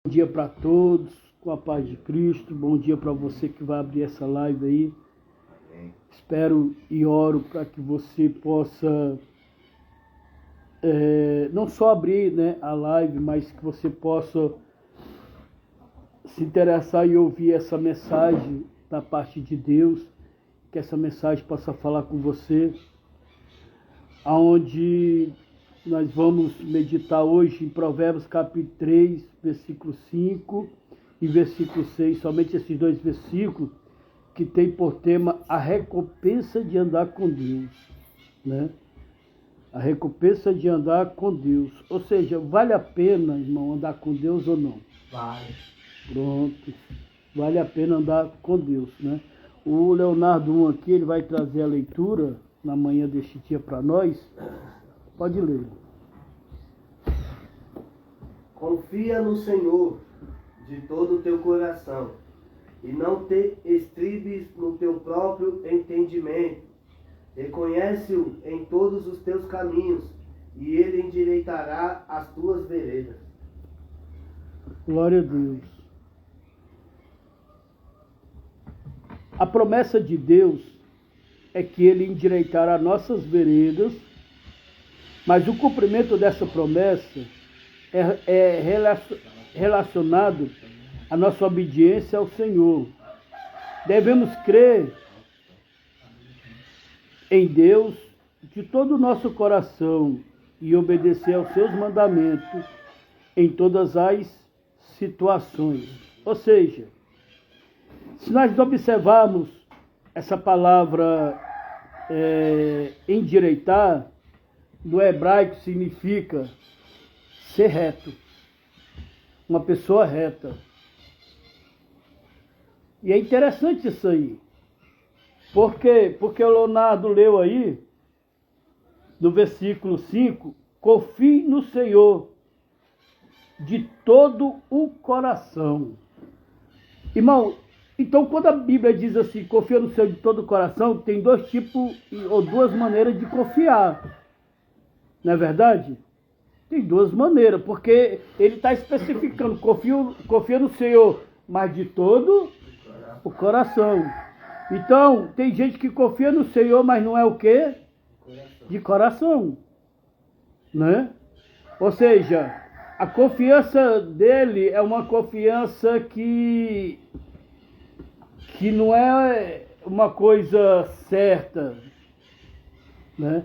Bom dia para todos, com a paz de Cristo. Bom dia para você que vai abrir essa live aí. Espero e oro para que você possa não só abrir, a live, mas que você possa se interessar e ouvir essa mensagem da parte de Deus, que essa mensagem possa falar com você, aonde nós vamos meditar hoje em Provérbios capítulo 3, versículo 5 e versículo 6, somente esses dois versículos, que tem por tema a recompensa de andar com Deus, né? A recompensa de andar com Deus. Ou seja, vale a pena, irmão, andar com Deus ou não? Vale. Pronto. Vale a pena andar com Deus, né? O Leonardo 1 aqui, ele vai trazer a leitura na manhã deste dia para nós. Pode ler. Confia no Senhor de todo o teu coração e não te estribes no teu próprio entendimento. Reconhece-o em todos os teus caminhos e ele endireitará as tuas veredas. Glória a Deus. A promessa de Deus é que ele endireitará nossas veredas, mas o cumprimento dessa promessa é relacionado à nossa obediência ao Senhor. Devemos crer em Deus de todo o nosso coração e obedecer aos seus mandamentos em todas as situações. Ou seja, se nós observarmos essa palavra endireitar, no hebraico significa ser reto, uma pessoa reta. E é interessante isso aí. Por quê? Porque o Leonardo leu aí, no versículo 5, confie no Senhor de todo o coração. Irmão, então quando a Bíblia diz assim, confia no Senhor de todo o coração, tem dois tipos ou duas maneiras de confiar. Não é verdade? Tem duas maneiras, porque ele está especificando, confia no Senhor, mas de todo o coração. Então, tem gente que confia no Senhor, mas não é o quê? De coração. Né? Ou seja, a confiança dele é uma confiança que não é uma coisa certa. Né?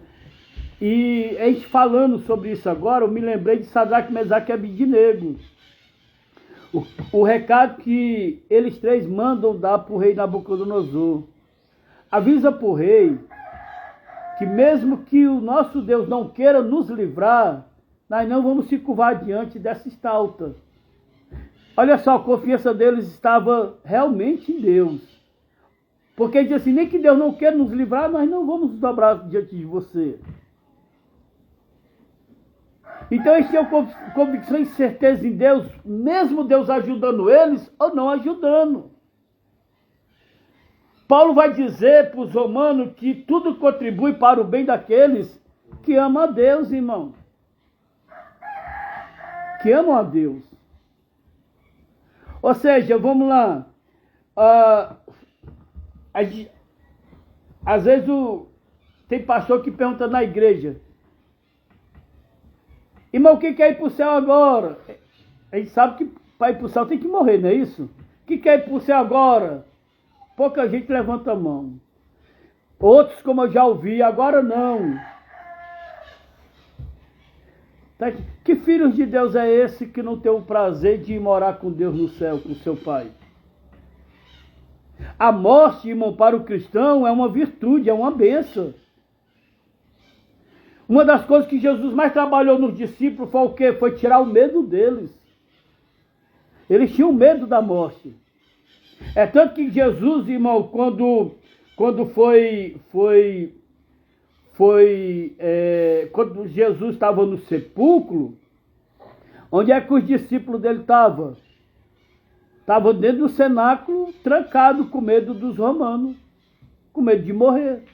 E a gente falando sobre isso agora, eu me lembrei de Sadraque, Mesaque e Abednego. O recado que eles três mandam dar para o rei Nabucodonosor. Avisa para o rei que mesmo que o nosso Deus não queira nos livrar, nós não vamos se curvar diante dessa estalta. Olha só, a confiança deles estava realmente em Deus. Porque ele diz assim, nem que Deus não queira nos livrar, nós não vamos nos dobrar diante de você. Então eles tinham convicção e certeza em Deus, mesmo Deus ajudando eles ou não ajudando. Paulo vai dizer para os romanos que tudo contribui para o bem daqueles que amam a Deus, irmão. Que amam a Deus. Ou seja, vamos lá. Às vezes tem pastor que pergunta na igreja, irmão, o que quer ir para o céu agora? A gente sabe que para ir para o céu tem que morrer, não é isso? O que quer ir para o céu agora? Pouca gente levanta a mão. Outros, como eu já ouvi, agora não. Que filhos de Deus é esse que não tem o prazer de ir morar com Deus no céu, com seu Pai? A morte, irmão, para o cristão é uma virtude, é uma bênção. Uma das coisas que Jesus mais trabalhou nos discípulos foi o quê? Foi tirar o medo deles. Eles tinham medo da morte. É tanto que Jesus, irmão, quando quando Jesus estava no sepulcro, onde é que os discípulos dele estavam? Estavam dentro do cenáculo, trancado, com medo dos romanos, com medo de morrer.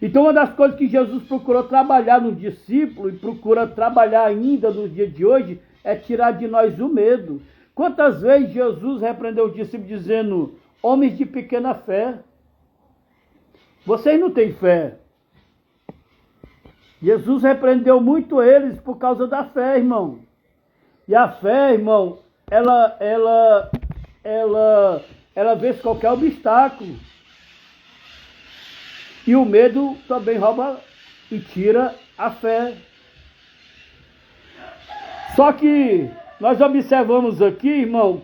Então, uma das coisas que Jesus procurou trabalhar nos discípulos, e procura trabalhar ainda nos dias de hoje, é tirar de nós o medo. Quantas vezes Jesus repreendeu os discípulos dizendo, homens de pequena fé, vocês não têm fé. Jesus repreendeu muito eles por causa da fé, irmão. E a fé, irmão, ela vence qualquer obstáculo. E o medo também rouba e tira a fé. Só que nós observamos aqui, irmão,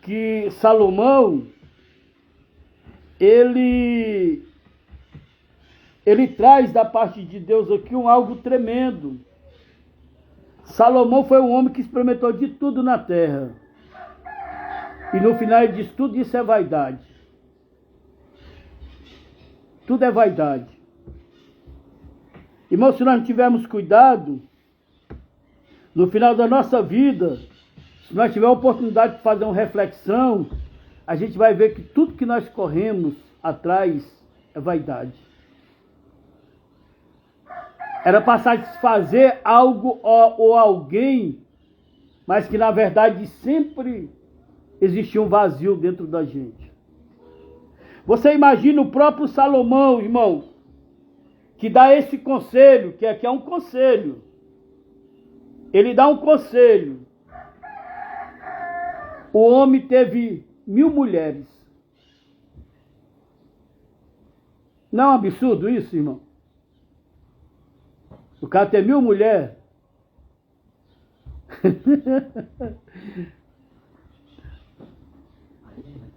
que Salomão, ele traz da parte de Deus aqui algo tremendo. Salomão foi um homem que experimentou de tudo na terra. E no final ele diz, tudo isso é vaidade. Tudo é vaidade. Irmão, se nós não tivermos cuidado, no final da nossa vida, se nós tivermos a oportunidade de fazer uma reflexão, a gente vai ver que tudo que nós corremos atrás é vaidade. Era para satisfazer algo ou alguém, mas que na verdade sempre existia um vazio dentro da gente. Você imagina o próprio Salomão, irmão, que dá esse conselho, que aqui é um conselho. Ele dá um conselho. O homem teve 1000 mulheres. Não é um absurdo isso, irmão? O cara tem 1000 mulheres.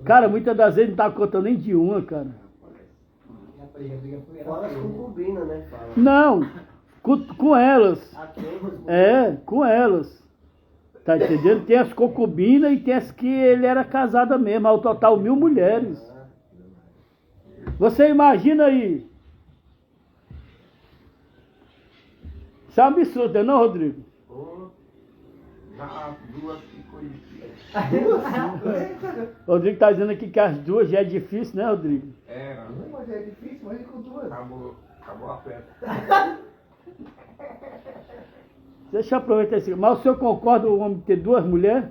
Cara, muitas das vezes não tá contando nem de uma, cara. Fora as concubinas, né? Fala. Não, com elas. Com elas. Tá entendendo? Tem as concubinas e tem as que ele era casada mesmo. Ao total 1000 mulheres. Você imagina aí. Isso é um absurdo, não, Rodrigo? Já duas que conheci. Rodrigo está dizendo aqui que as duas já é difícil, né, Rodrigo? Uma já é difícil, mas com duas. Acabou a festa. Deixa eu aproveitar esse. Mas o senhor concorda o homem ter 2 mulheres?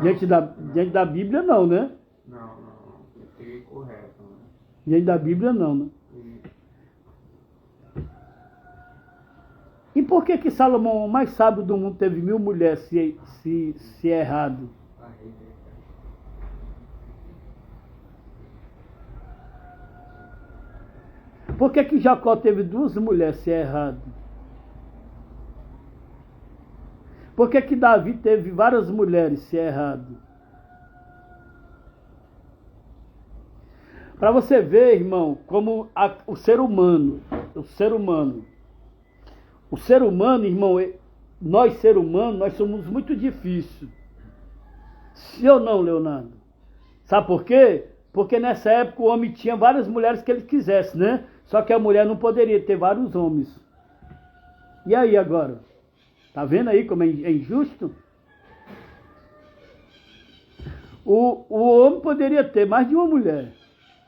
Diante da Bíblia, não, né? Não. Peguei correto. Né? Diante da Bíblia, não, né? E por que Salomão, o mais sábio do mundo, teve 1000 mulheres, se é errado? Por que Jacó teve 2 mulheres, se é errado? Por que Davi teve várias mulheres, se é errado? Para você ver, irmão, como o ser humano, irmão, nós ser humanos, nós somos muito difíceis. Sim ou não, Leonardo? Sabe por quê? Porque nessa época o homem tinha várias mulheres que ele quisesse, né? Só que a mulher não poderia ter vários homens. E aí agora? Tá vendo aí como é injusto? O homem poderia ter mais de uma mulher,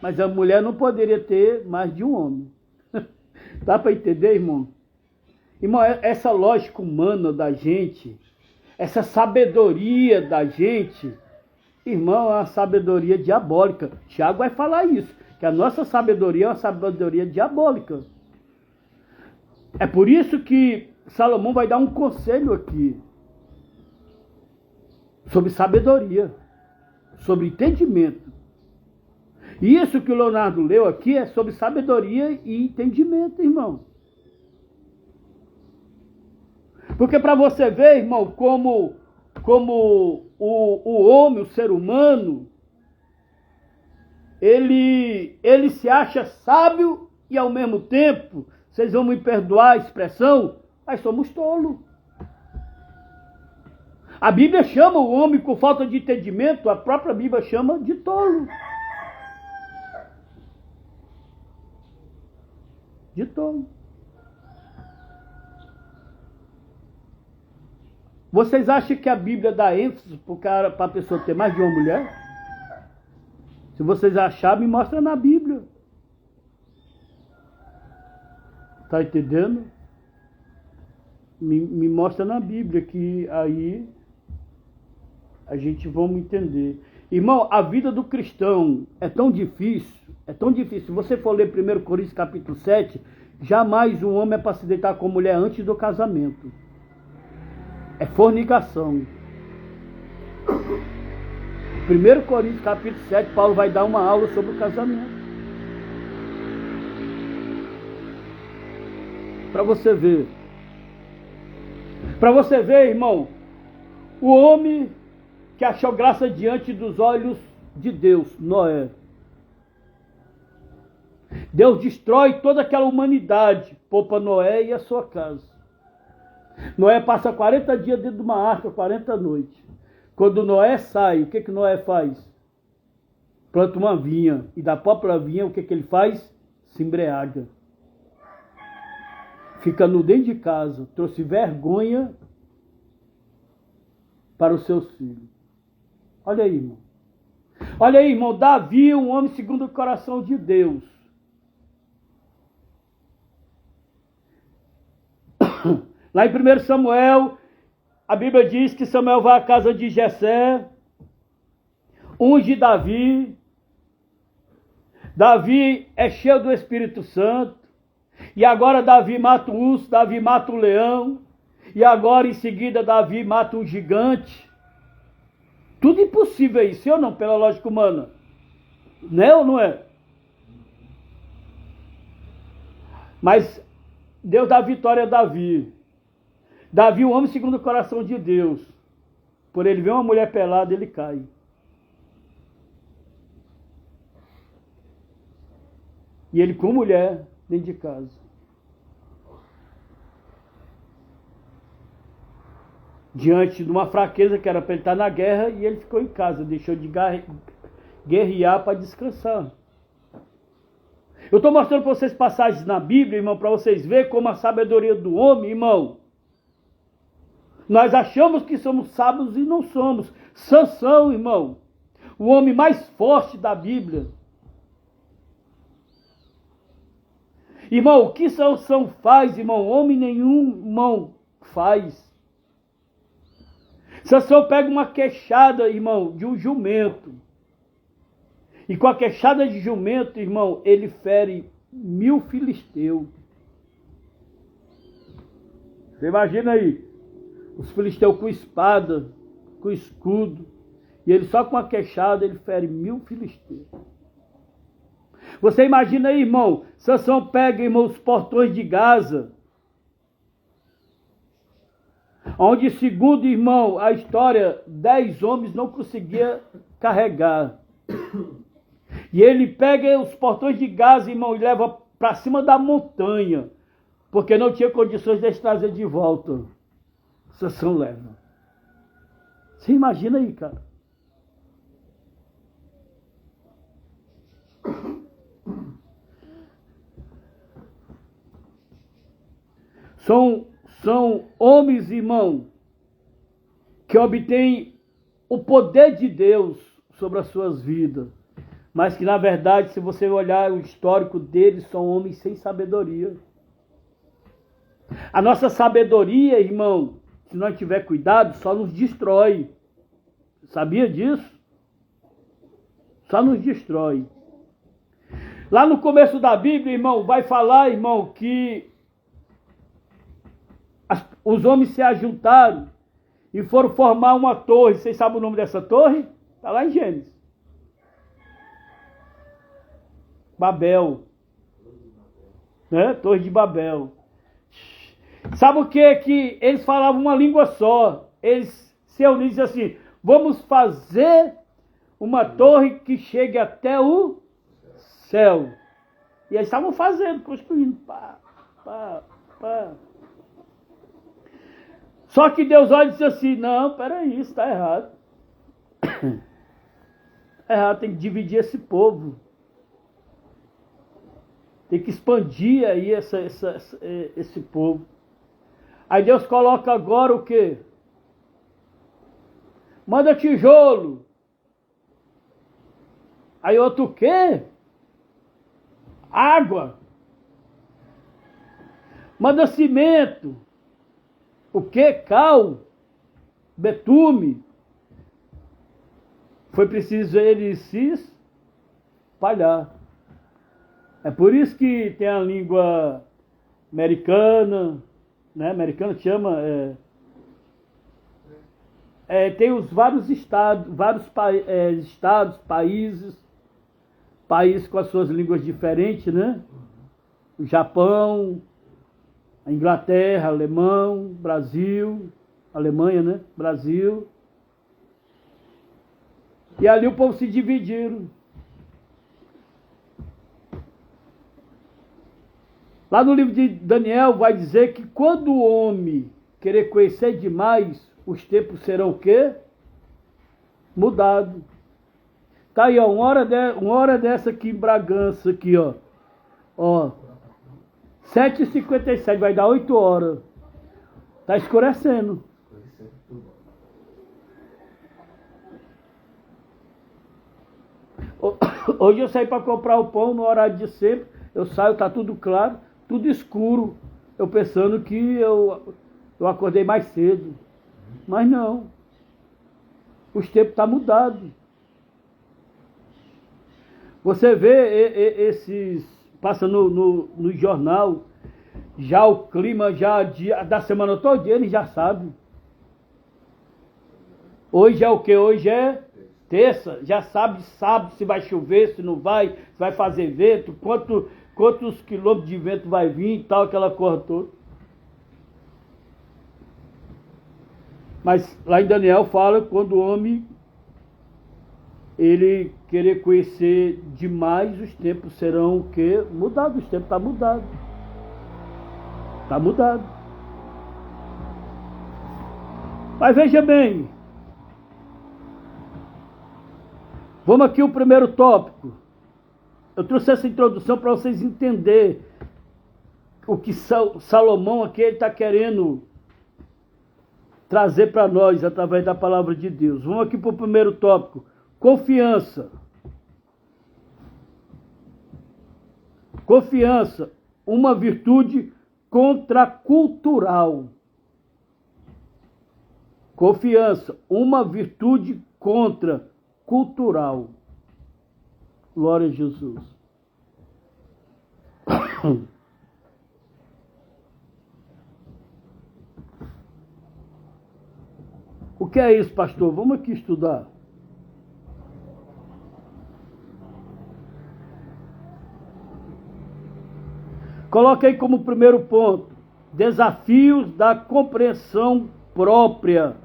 mas a mulher não poderia ter mais de um homem. Dá para entender, irmão? Irmão, essa lógica humana da gente, essa sabedoria da gente, irmão, é uma sabedoria diabólica. Tiago vai falar isso, que a nossa sabedoria é uma sabedoria diabólica. É por isso que Salomão vai dar um conselho aqui sobre sabedoria, sobre entendimento. E isso que o Leonardo leu aqui é sobre sabedoria e entendimento, irmão. Porque para você ver, irmão, como o homem, o ser humano, ele se acha sábio e ao mesmo tempo, vocês vão me perdoar a expressão, nós somos tolos. A Bíblia chama o homem com falta de entendimento, a própria Bíblia chama de tolo. De tolo. Vocês acham que a Bíblia dá ênfase para a pessoa ter mais de uma mulher? Se vocês acharem, me mostra na Bíblia. Tá entendendo? Me mostra na Bíblia que aí a gente vamos entender. Irmão, a vida do cristão é tão difícil, é tão difícil. Se você for ler 1 Coríntios capítulo 7, jamais um homem é para se deitar com mulher antes do casamento. É fornicação. 1 Coríntios capítulo 7, Paulo vai dar uma aula sobre o casamento. Para você ver. Para você ver, irmão, o homem que achou graça diante dos olhos de Deus, Noé. Deus destrói toda aquela humanidade, poupa Noé e a sua casa. Noé passa 40 dias dentro de uma arca, 40 noites. Quando Noé sai, o que Noé faz? Planta uma vinha. E da própria vinha, o que ele faz? Se embriaga. Fica nu dentro de casa. Trouxe vergonha para os seus filhos. Olha aí, irmão. Olha aí, irmão. Davi, um homem segundo o coração de Deus. Lá em 1 Samuel, a Bíblia diz que Samuel vai à casa de Jessé, unge Davi. Davi é cheio do Espírito Santo. E agora Davi mata o urso, Davi mata o leão. E agora em seguida Davi mata um gigante. Tudo impossível aí, sim ou não, pela lógica humana? Né ou não é? Mas Deus dá vitória a Davi. Davi, um homem segundo o coração de Deus. Por ele ver uma mulher pelada, ele cai. E ele com mulher dentro de casa. Diante de uma fraqueza que era para ele estar na guerra, e ele ficou em casa, deixou de guerrear para descansar. Eu estou mostrando para vocês passagens na Bíblia, irmão, para vocês verem como a sabedoria do homem, irmão. Nós achamos que somos sábios e não somos. Sansão, irmão, o homem mais forte da Bíblia. Irmão, o que Sansão faz, irmão? Homem nenhum, irmão, faz. Sansão pega uma queixada, irmão, de um jumento. E com a queixada de jumento, irmão, ele fere 1000 filisteus. Você imagina aí, os filisteus com espada, com escudo, e ele só com a queixada, ele fere 1000 filisteus. Você imagina aí, irmão, Sansão pega, irmão, os portões de Gaza, onde, segundo, irmão, a história, 10 homens não conseguiam carregar. E ele pega os portões de Gaza, irmão, e leva para cima da montanha, porque não tinha condições de trazer de volta. Sansão leva. Você imagina aí, cara. São homens, irmão, que obtêm o poder de Deus sobre as suas vidas. Mas que, na verdade, se você olhar o histórico deles, são homens sem sabedoria. A nossa sabedoria, irmão, se não tiver cuidado, só nos destrói. Sabia disso? Só nos destrói. Lá no começo da Bíblia, irmão, vai falar, irmão, que os homens se ajuntaram e foram formar uma torre. Vocês sabem o nome dessa torre? Está lá em Gênesis. Babel. Né? Torre de Babel. Sabe o que? Que eles falavam uma língua só. Eles se uniram e diziam assim: vamos fazer uma torre que chegue até o céu. E eles estavam fazendo, construindo. Pá, pá, pá. Só que Deus olha e diz assim: não, peraí, isso está errado. Errado, tem que dividir esse povo. Tem que expandir aí esse povo. Aí Deus coloca agora o quê? Manda tijolo. Aí outro o quê? Água. Manda cimento. o que? Cal, betume. Foi preciso ele se espalhar. É por isso que tem a língua americana, né? Americana chama... tem os vários estados, estados, países com as suas línguas diferentes, né? O Japão, a Inglaterra, alemão, Brasil, Alemanha, né? Brasil. E ali o povo se dividiram. Lá no livro de Daniel vai dizer que quando o homem querer conhecer demais, os tempos serão o quê? Mudados. Tá aí, ó, uma hora dessa aqui em Bragança, aqui, ó. Ó, 7h57, vai dar 8 horas. Tá escurecendo. Hoje eu saí para comprar o pão no horário de sempre. Eu saio, tá tudo claro, tudo escuro. Eu pensando que eu acordei mais cedo. Mas não. Os tempos estão mudados. Você vê esses... Passa no jornal, já o clima da semana toda, ele já sabe. Hoje é o que? Hoje é terça, já sabe se vai chover, se não vai, se vai fazer vento, quantos quilômetros de vento vai vir e tal, aquela coisa toda. Mas lá em Daniel fala quando o homem ele querer conhecer demais, os tempos serão o quê? Mudados, os tempos estão mudados. Está mudado. Mas veja bem, vamos aqui o primeiro tópico. Eu trouxe essa introdução para vocês entenderem o que Salomão aqui está querendo trazer para nós através da palavra de Deus. Vamos aqui para o primeiro tópico. Confiança. Confiança, uma virtude contracultural. Confiança, uma virtude contracultural. Glória a Jesus. O que é isso, pastor? Vamos aqui estudar. Coloquei como primeiro ponto, desafios da compreensão própria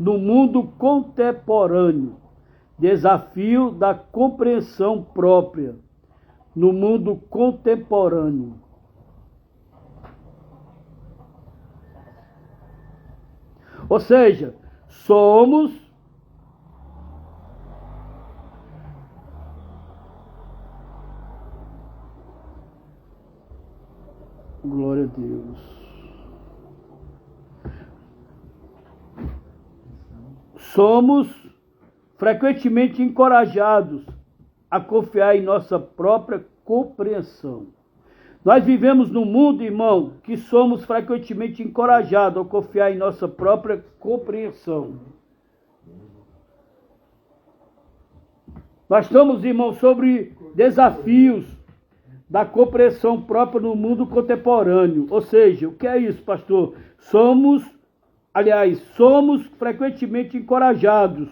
no mundo contemporâneo. Desafio da compreensão própria no mundo contemporâneo. Ou seja, somos glória a Deus. Somos frequentemente encorajados a confiar em nossa própria compreensão. Nós vivemos num mundo, irmão, que somos frequentemente encorajados a confiar em nossa própria compreensão. Nós estamos, irmão, sobre desafios da compreensão própria no mundo contemporâneo. Ou seja, o que é isso, pastor? Somos frequentemente encorajados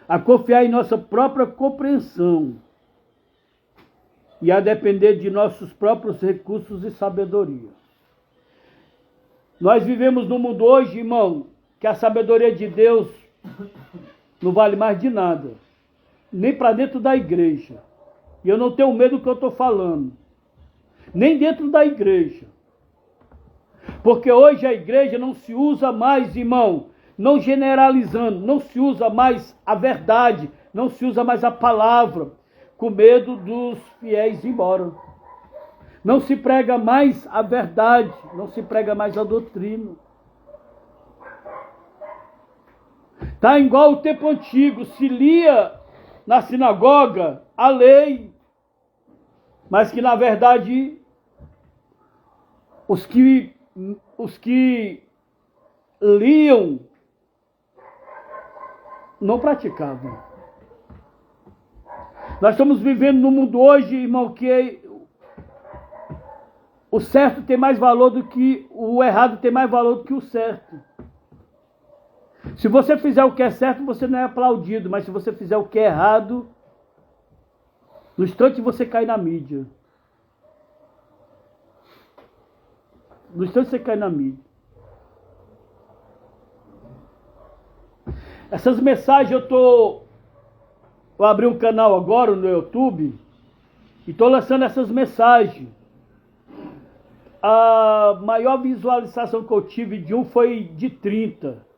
a confiar em nossa própria compreensão e a depender de nossos próprios recursos e sabedoria. Nós vivemos num mundo hoje, irmão, que a sabedoria de Deus não vale mais de nada, nem para dentro da igreja. E eu não tenho medo do que eu estou falando, nem dentro da igreja. Porque hoje a igreja não se usa mais, irmão, não generalizando, não se usa mais a verdade, não se usa mais a palavra, com medo dos fiéis ir embora. Não se prega mais a verdade, não se prega mais a doutrina. Está igual o tempo antigo, se lia na sinagoga a lei, mas que na verdade os que liam não praticavam. Nós estamos vivendo num mundo hoje, irmão, que o certo tem mais valor do que o errado, tem mais valor do que o certo. Se você fizer o que é certo, você não é aplaudido, mas se você fizer o que é errado, no instante você cai na mídia. No instante você cai na mídia. Essas mensagens eu abri um canal agora no YouTube e estou lançando essas mensagens. A maior visualização que eu tive de um foi de 30.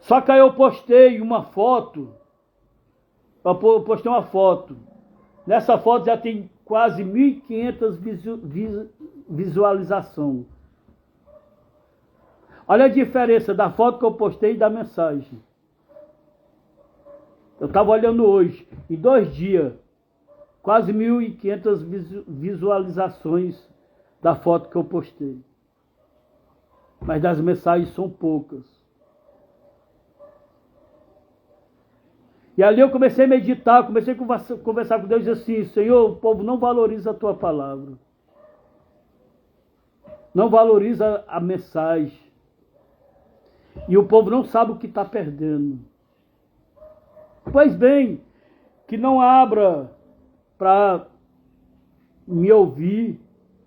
Só que aí eu postei uma foto. Eu postei uma foto. Nessa foto já tem quase 1.500 visualizações. Olha a diferença da foto que eu postei e da mensagem. Eu estava olhando hoje, em 2 dias, quase 1.500 visualizações da foto que eu postei. Mas das mensagens são poucas. E ali eu comecei a meditar, comecei a conversar com Deus e disse assim: Senhor, o povo não valoriza a tua palavra. Não valoriza a mensagem. E o povo não sabe o que está perdendo. Pois bem, que não abra para me ouvir,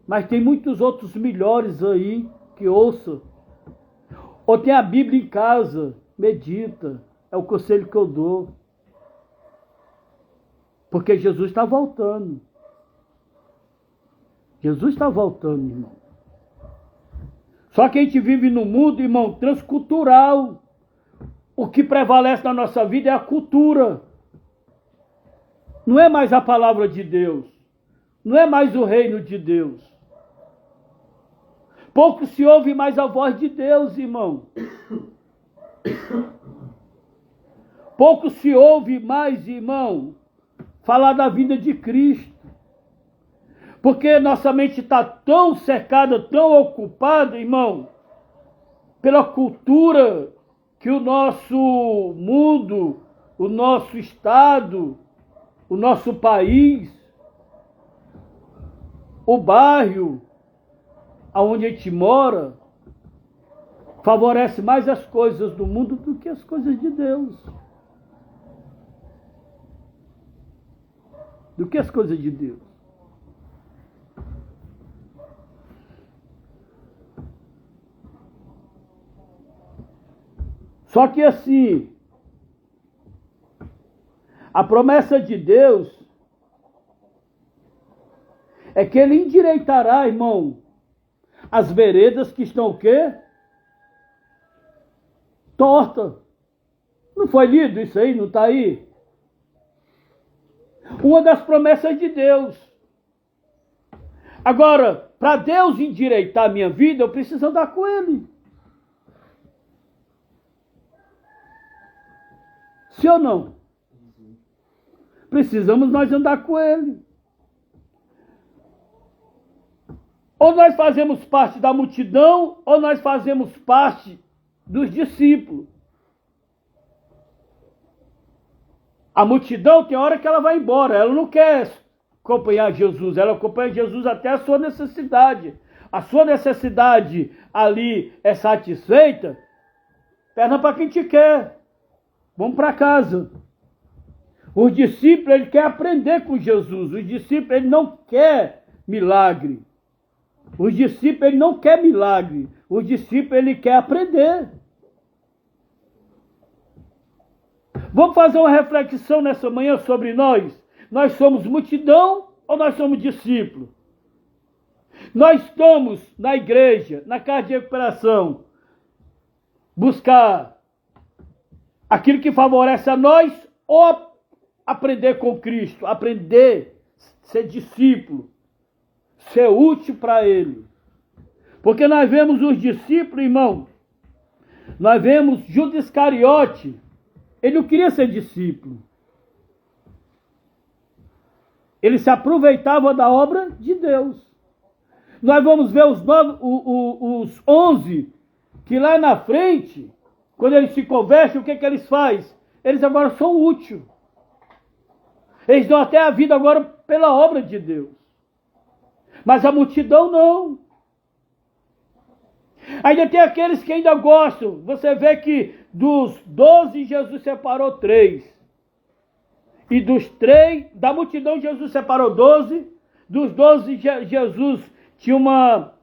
mas tem muitos outros melhores aí que ouçam. Ou tem a Bíblia em casa, medita, é o conselho que eu dou. Porque Jesus está voltando. Jesus está voltando, irmão. Só que a gente vive num mundo, irmão, transcultural. O que prevalece na nossa vida é a cultura. Não é mais a palavra de Deus. Não é mais o reino de Deus. Pouco se ouve mais a voz de Deus, irmão. Pouco se ouve mais, irmão, falar da vida de Cristo. Porque nossa mente está tão cercada, tão ocupada, irmão, pela cultura que o nosso mundo, o nosso estado, o nosso país, o bairro onde a gente mora, favorece mais as coisas do mundo do que as coisas de Deus. Do que as coisas de Deus. Só que assim, a promessa de Deus é que Ele endireitará, irmão, as veredas que estão o quê? Torta. Não foi lido isso aí? Não está aí? Uma das promessas de Deus. Agora, para Deus endireitar a minha vida, eu preciso andar com Ele. Sim ou não? Precisamos nós andar com Ele. Ou nós fazemos parte da multidão, ou nós fazemos parte dos discípulos. A multidão tem hora que ela vai embora, ela não quer acompanhar Jesus, ela acompanha Jesus até a sua necessidade. A sua necessidade ali é satisfeita, perna para quem te quer. Vamos para casa. Os discípulos, ele quer aprender com Jesus. Os discípulos, ele não quer milagre. Os discípulos, ele não quer milagre. Os discípulos, ele quer aprender. Vamos fazer uma reflexão nessa manhã sobre nós. Nós somos multidão ou nós somos discípulos? Nós estamos na igreja, na casa de recuperação, buscar aquilo que favorece a nós ou aprender com Cristo, aprender, ser discípulo, ser útil para Ele. Porque nós vemos os discípulos, irmão, nós vemos Judas Iscariote, ele não queria ser discípulo. Ele se aproveitava da obra de Deus. nós vamos ver os 11 que lá na frente, quando eles se convertem, o que eles fazem? Eles agora são úteis. Eles dão até a vida agora pela obra de Deus. Mas a multidão não. Ainda tem aqueles que ainda gostam. Você vê que dos 12, Jesus separou 3. E dos 3, da multidão, Jesus separou 12. Dos 12, Jesus tinha uma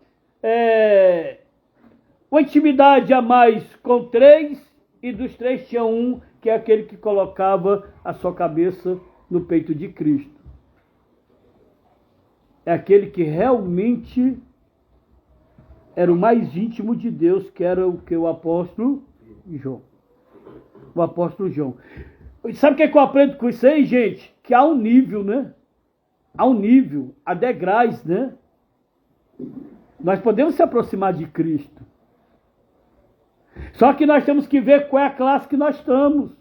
intimidade a mais com 3. E dos 3 tinha um, que é aquele que colocava a sua cabeça no peito de Cristo. É aquele que realmente era o mais íntimo de Deus, que era o que o apóstolo João. O apóstolo João. Sabe o que eu aprendo com isso aí, gente? Que há um nível, né? Há um nível, há degraus, né? Nós podemos se aproximar de Cristo. Só que nós temos que ver qual é a classe que nós estamos.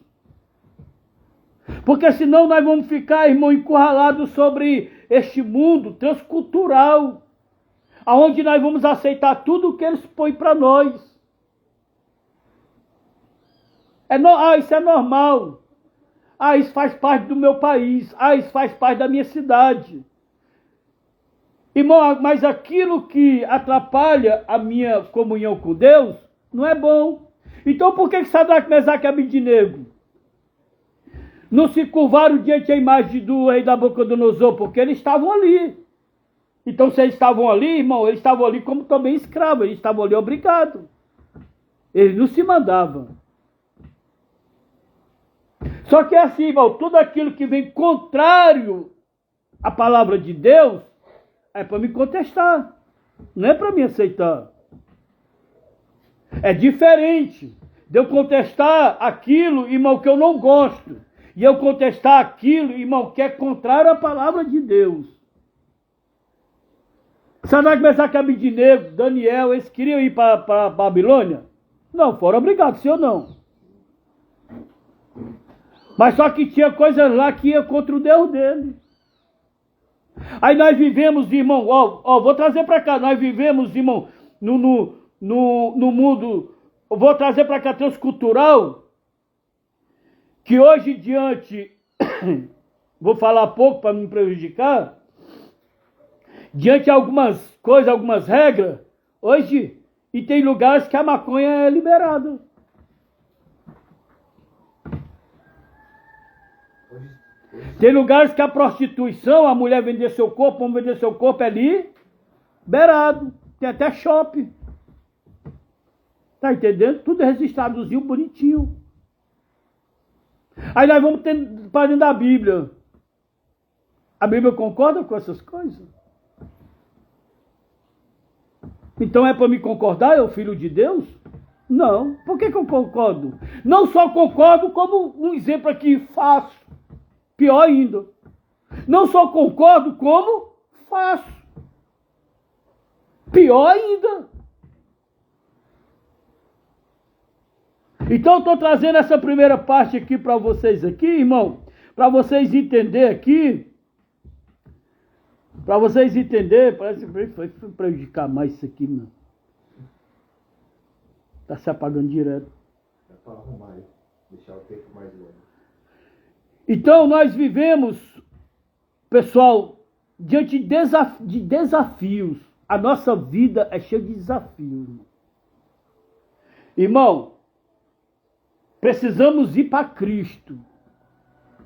Porque senão nós vamos ficar, irmão, encurralados sobre este mundo transcultural, aonde nós vamos aceitar tudo o que eles põem para nós. Isso é normal. Isso faz parte do meu país. Isso faz parte da minha cidade. Irmão, mas aquilo que atrapalha a minha comunhão com Deus não é bom. Então por que Sadraque, Mesaque e Abednego não se curvaram diante da imagem do rei Nabucodonosor? Porque eles estavam ali. Então, se eles estavam ali, irmão, eles estavam ali como também escravos. Eles estavam ali obrigados. Eles não se mandavam. Só que é assim, irmão, tudo aquilo que vem contrário à palavra de Deus é para me contestar. Não é para me aceitar. É diferente de eu contestar aquilo, irmão, que eu não gosto. E eu contestar aquilo, irmão, que é contrário à palavra de Deus. Sadraque, Mesaque e Abednego, Daniel, eles queriam ir para a Babilônia? Não, foram obrigados, sim ou não? Mas só que tinha coisas lá que ia contra o Deus dele. Aí nós vivemos, irmão, vou trazer para cá, nós vivemos, irmão, no mundo, vou trazer para cá transcultural, que hoje diante, vou falar pouco para não me prejudicar, diante de algumas coisas, algumas regras, hoje, e tem lugares que a maconha é liberada. Tem lugares que a prostituição, a mulher vender seu corpo, vamos vender seu corpo ali, liberado. Tem até shopping. Tá entendendo? Tudo é registradozinho, bonitinho. Aí nós vamos para dentro da Bíblia. A Bíblia concorda com essas coisas? Então é para me concordar, eu filho de Deus? Não. Por que eu concordo? Não só concordo, como um exemplo aqui, faço. Pior ainda. Não só concordo, como faço. Pior ainda. Então eu estou trazendo essa primeira parte aqui para vocês aqui, irmão, para vocês entenderem aqui. Para vocês entenderem, parece que foi prejudicar mais isso aqui, mano. Está se apagando direto. É para arrumar aí, deixar o tempo mais longo. Então nós vivemos, pessoal, diante de desafios. A nossa vida é cheia de desafios. Irmão, precisamos ir para Cristo.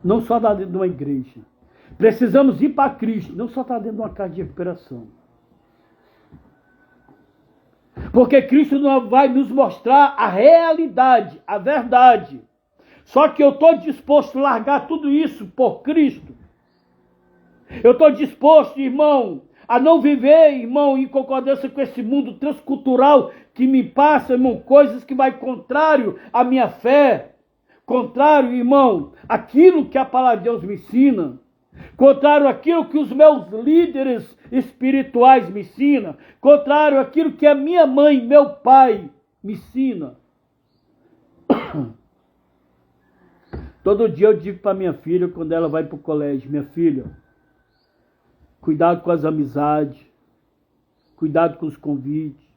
Não só dentro de uma igreja. Precisamos ir para Cristo, não só estar dentro de uma casa de recuperação. Porque Cristo não vai nos mostrar a realidade, a verdade. Só que eu estou disposto a largar tudo isso por Cristo. Eu estou disposto, irmão, a não viver, irmão, em concordância com esse mundo transcultural que me passa, irmão, coisas que vai contrário à minha fé. Contrário, irmão, aquilo que a palavra de Deus me ensina. Contrário àquilo que os meus líderes espirituais me ensinam. Contrário àquilo que a minha mãe, meu pai me ensina. Todo dia eu digo para minha filha, quando ela vai para o colégio, minha filha, cuidado com as amizades, cuidado com os convites,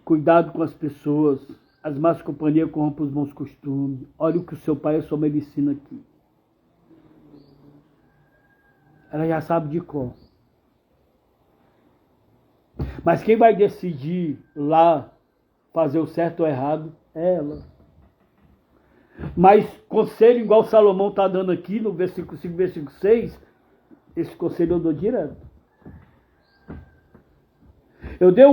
cuidado com as pessoas, as más companhias corrompem os bons costumes. Olha o que o seu pai e a sua mãe lhe ensinam aqui. Ela já sabe de cor. Mas quem vai decidir lá fazer o certo ou errado é ela. Mas conselho igual Salomão está dando aqui no versículo 5, versículo 6, esse conselho eu dou direto. Eu dei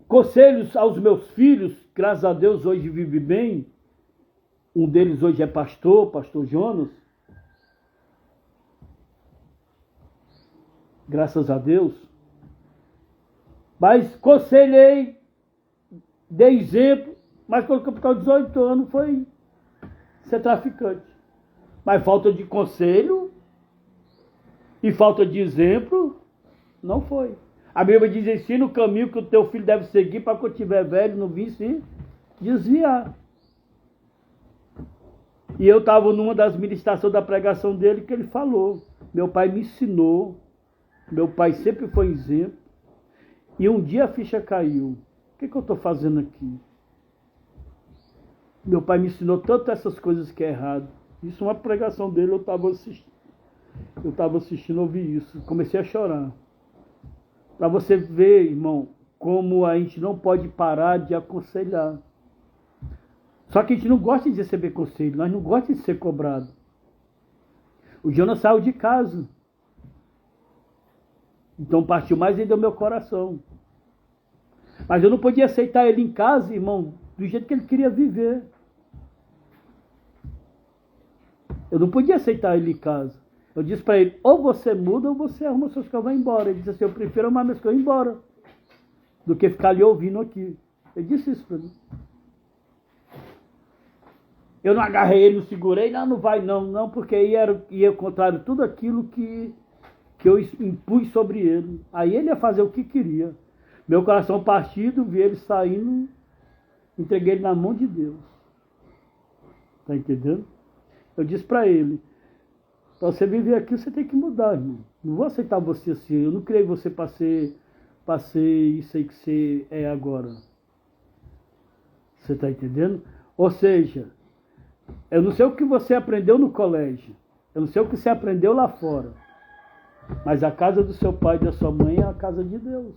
conselhos aos meus filhos, graças a Deus hoje vive bem. Um deles hoje é pastor Jonas. Graças a Deus. Mas conselhei, dei exemplo, mas quando eu ficar 18 anos foi ser traficante. Mas falta de conselho e falta de exemplo, não foi. A Bíblia diz, ensina o caminho que o teu filho deve seguir para quando tiver velho não vir se desviar. E eu estava numa das ministrações da pregação dele que ele falou. Meu pai me ensinou, meu pai sempre foi exemplo. E um dia a ficha caiu. O que eu estou fazendo aqui? Meu pai me ensinou tanto essas coisas que é errado. Isso é uma pregação dele, eu estava assistindo, ouvi isso. Comecei a chorar. Para você ver, irmão, como a gente não pode parar de aconselhar. Só que a gente não gosta de receber conselho, nós não gostamos de ser cobrado. O Jonas saiu de casa. Então partiu mais ainda do meu coração. Mas eu não podia aceitar ele em casa, irmão, do jeito que ele queria viver. Eu não podia aceitar ele em casa. Eu disse para ele, ou você muda ou você arruma suas coisas e vai embora. Ele disse assim, eu prefiro arrumar minhas coisas e ir embora, do que ficar ali ouvindo aqui. Ele disse isso para mim. Eu não agarrei ele, não segurei, não vai não, porque ia contrário tudo aquilo que eu impus sobre ele. Aí ele ia fazer o que queria. Meu coração partido, vi ele saindo, entreguei ele na mão de Deus. Está entendendo? Eu disse para ele, para você viver aqui, você tem que mudar, irmão. Não vou aceitar você assim. Eu não criei você para ser isso aí que você é agora. Você está entendendo? Ou seja, eu não sei o que você aprendeu no colégio. Eu não sei o que você aprendeu lá fora. Mas a casa do seu pai e da sua mãe é a casa de Deus.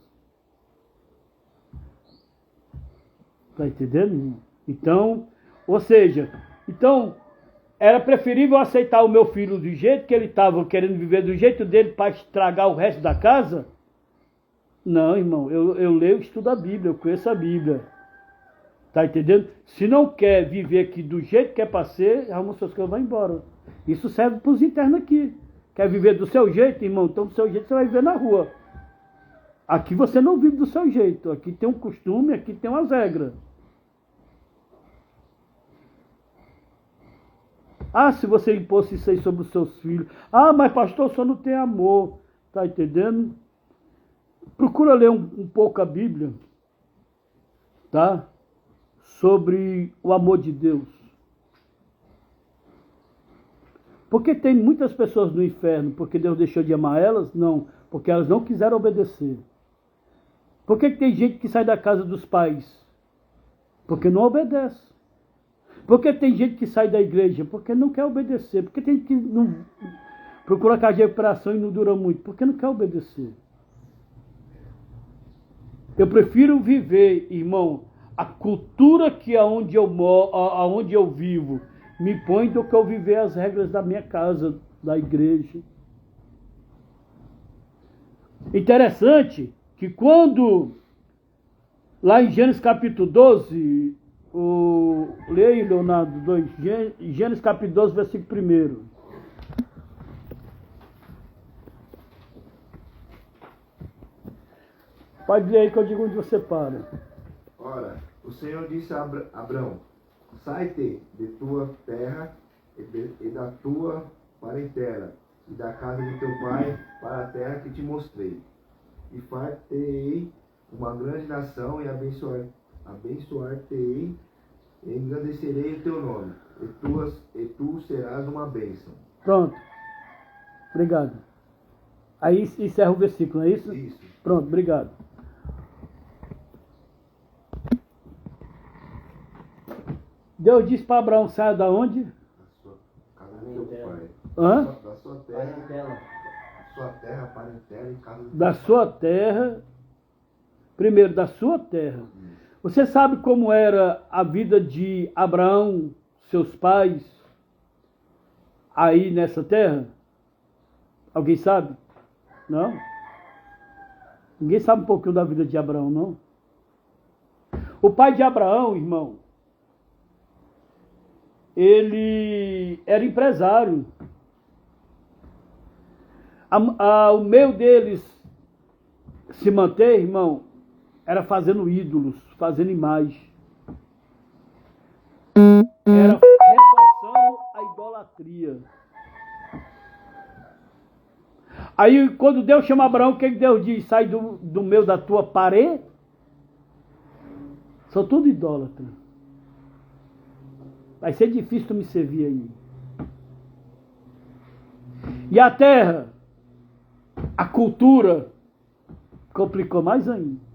Está entendendo, irmão? Então, ou seja, era preferível aceitar o meu filho do jeito que ele estava querendo viver, do jeito dele, para estragar o resto da casa? Não, irmão, eu leio e estudo a Bíblia, eu conheço a Bíblia. Tá entendendo? Se não quer viver aqui do jeito que é para ser, arruma suas coisas e vai embora. Isso serve para os internos aqui. Quer viver do seu jeito, irmão? Então do seu jeito você vai viver na rua. Aqui você não vive do seu jeito. Aqui tem um costume, aqui tem umas regras. Ah, se você impôs isso aí sobre os seus filhos. Ah, mas pastor, só não tem amor. Tá entendendo? Procura ler um pouco a Bíblia. Tá? Sobre o amor de Deus. Porque tem muitas pessoas no inferno, porque Deus deixou de amar elas? Não, porque elas não quiseram obedecer. Por que tem gente que sai da casa dos pais? Porque não obedece. Por que tem gente que sai da igreja? Porque não quer obedecer. Porque tem gente que não procura casa de recuperação e não dura muito? Porque não quer obedecer. Eu prefiro viver, irmão, a cultura que aonde eu moro, aonde eu vivo, me põe do que eu viver as regras da minha casa, da igreja. Interessante que quando, lá em Gênesis capítulo 12, leia aí, Leonardo, Gênesis capítulo 12, versículo 1. Pode ler aí que eu digo onde você para. Ora, o Senhor disse a Abrão, sai-te de tua terra e da tua parentela, e da casa de teu pai, para a terra que te mostrei. E far-te-ei uma grande nação, e abençoar-te-ei, e engrandecerei o teu nome, e tu serás uma bênção. Pronto. Obrigado. Aí encerra o versículo, não é isso? Isso. Pronto, obrigado. Deus disse para Abraão, saia da onde? Da sua casa do teu pai. Hã? Da sua terra. Parentela. Sua terra, parentela e casa do Da sua terra. Primeiro, da sua terra. Você sabe como era a vida de Abraão, seus pais, aí nessa terra? Alguém sabe? Não? Ninguém sabe um pouquinho da vida de Abraão, não? O pai de Abraão, irmão, ele era empresário. O meio deles se manter, irmão, era fazendo ídolos, fazendo imagens. Era reforçando a idolatria. Aí, quando Deus chama Abraão, o que Deus diz? Sai do meio da tua parede. São tudo idólatras. Vai ser difícil tu me servir aí. E a terra, a cultura, complicou mais ainda.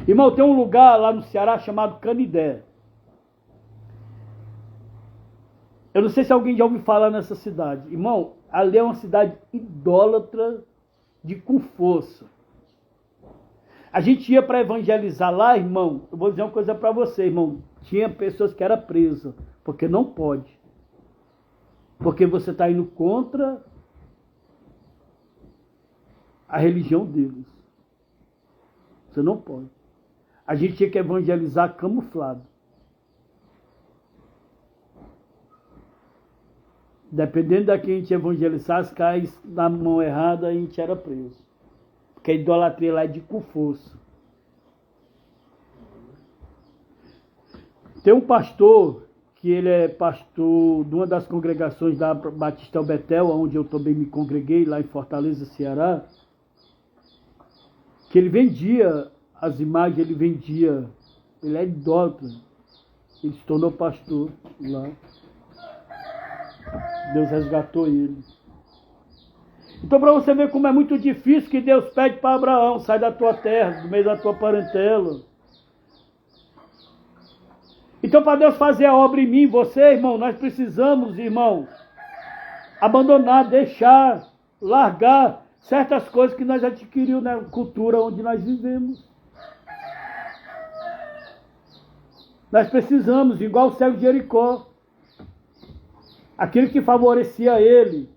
Irmão, tem um lugar lá no Ceará chamado Canidé. Eu não sei se alguém já ouviu falar nessa cidade. Irmão, ali é uma cidade idólatra com força. A gente ia para evangelizar lá, irmão. Eu vou dizer uma coisa para você, irmão. Tinha pessoas que eram presas, porque não pode. Porque você está indo contra a religião deles. Você não pode. A gente tinha que evangelizar camuflado. Dependendo da que a gente evangelizasse, cai na mão errada, a gente era preso. Porque a idolatria lá é de com força. Tem um pastor, que ele é pastor de uma das congregações da Batista Betel, onde eu também me congreguei, lá em Fortaleza, Ceará, que ele vendia as imagens, ele é idólatra. Ele se tornou pastor lá. Deus resgatou ele. Então, para você ver como é muito difícil que Deus pede para Abraão, sai da tua terra, do meio da tua parentela. Então, para Deus fazer a obra em mim, você, irmão, nós precisamos, irmão, abandonar, deixar, largar certas coisas que nós adquirimos na cultura onde nós vivemos. Nós precisamos, igual o cego de Jericó, aquilo que favorecia ele,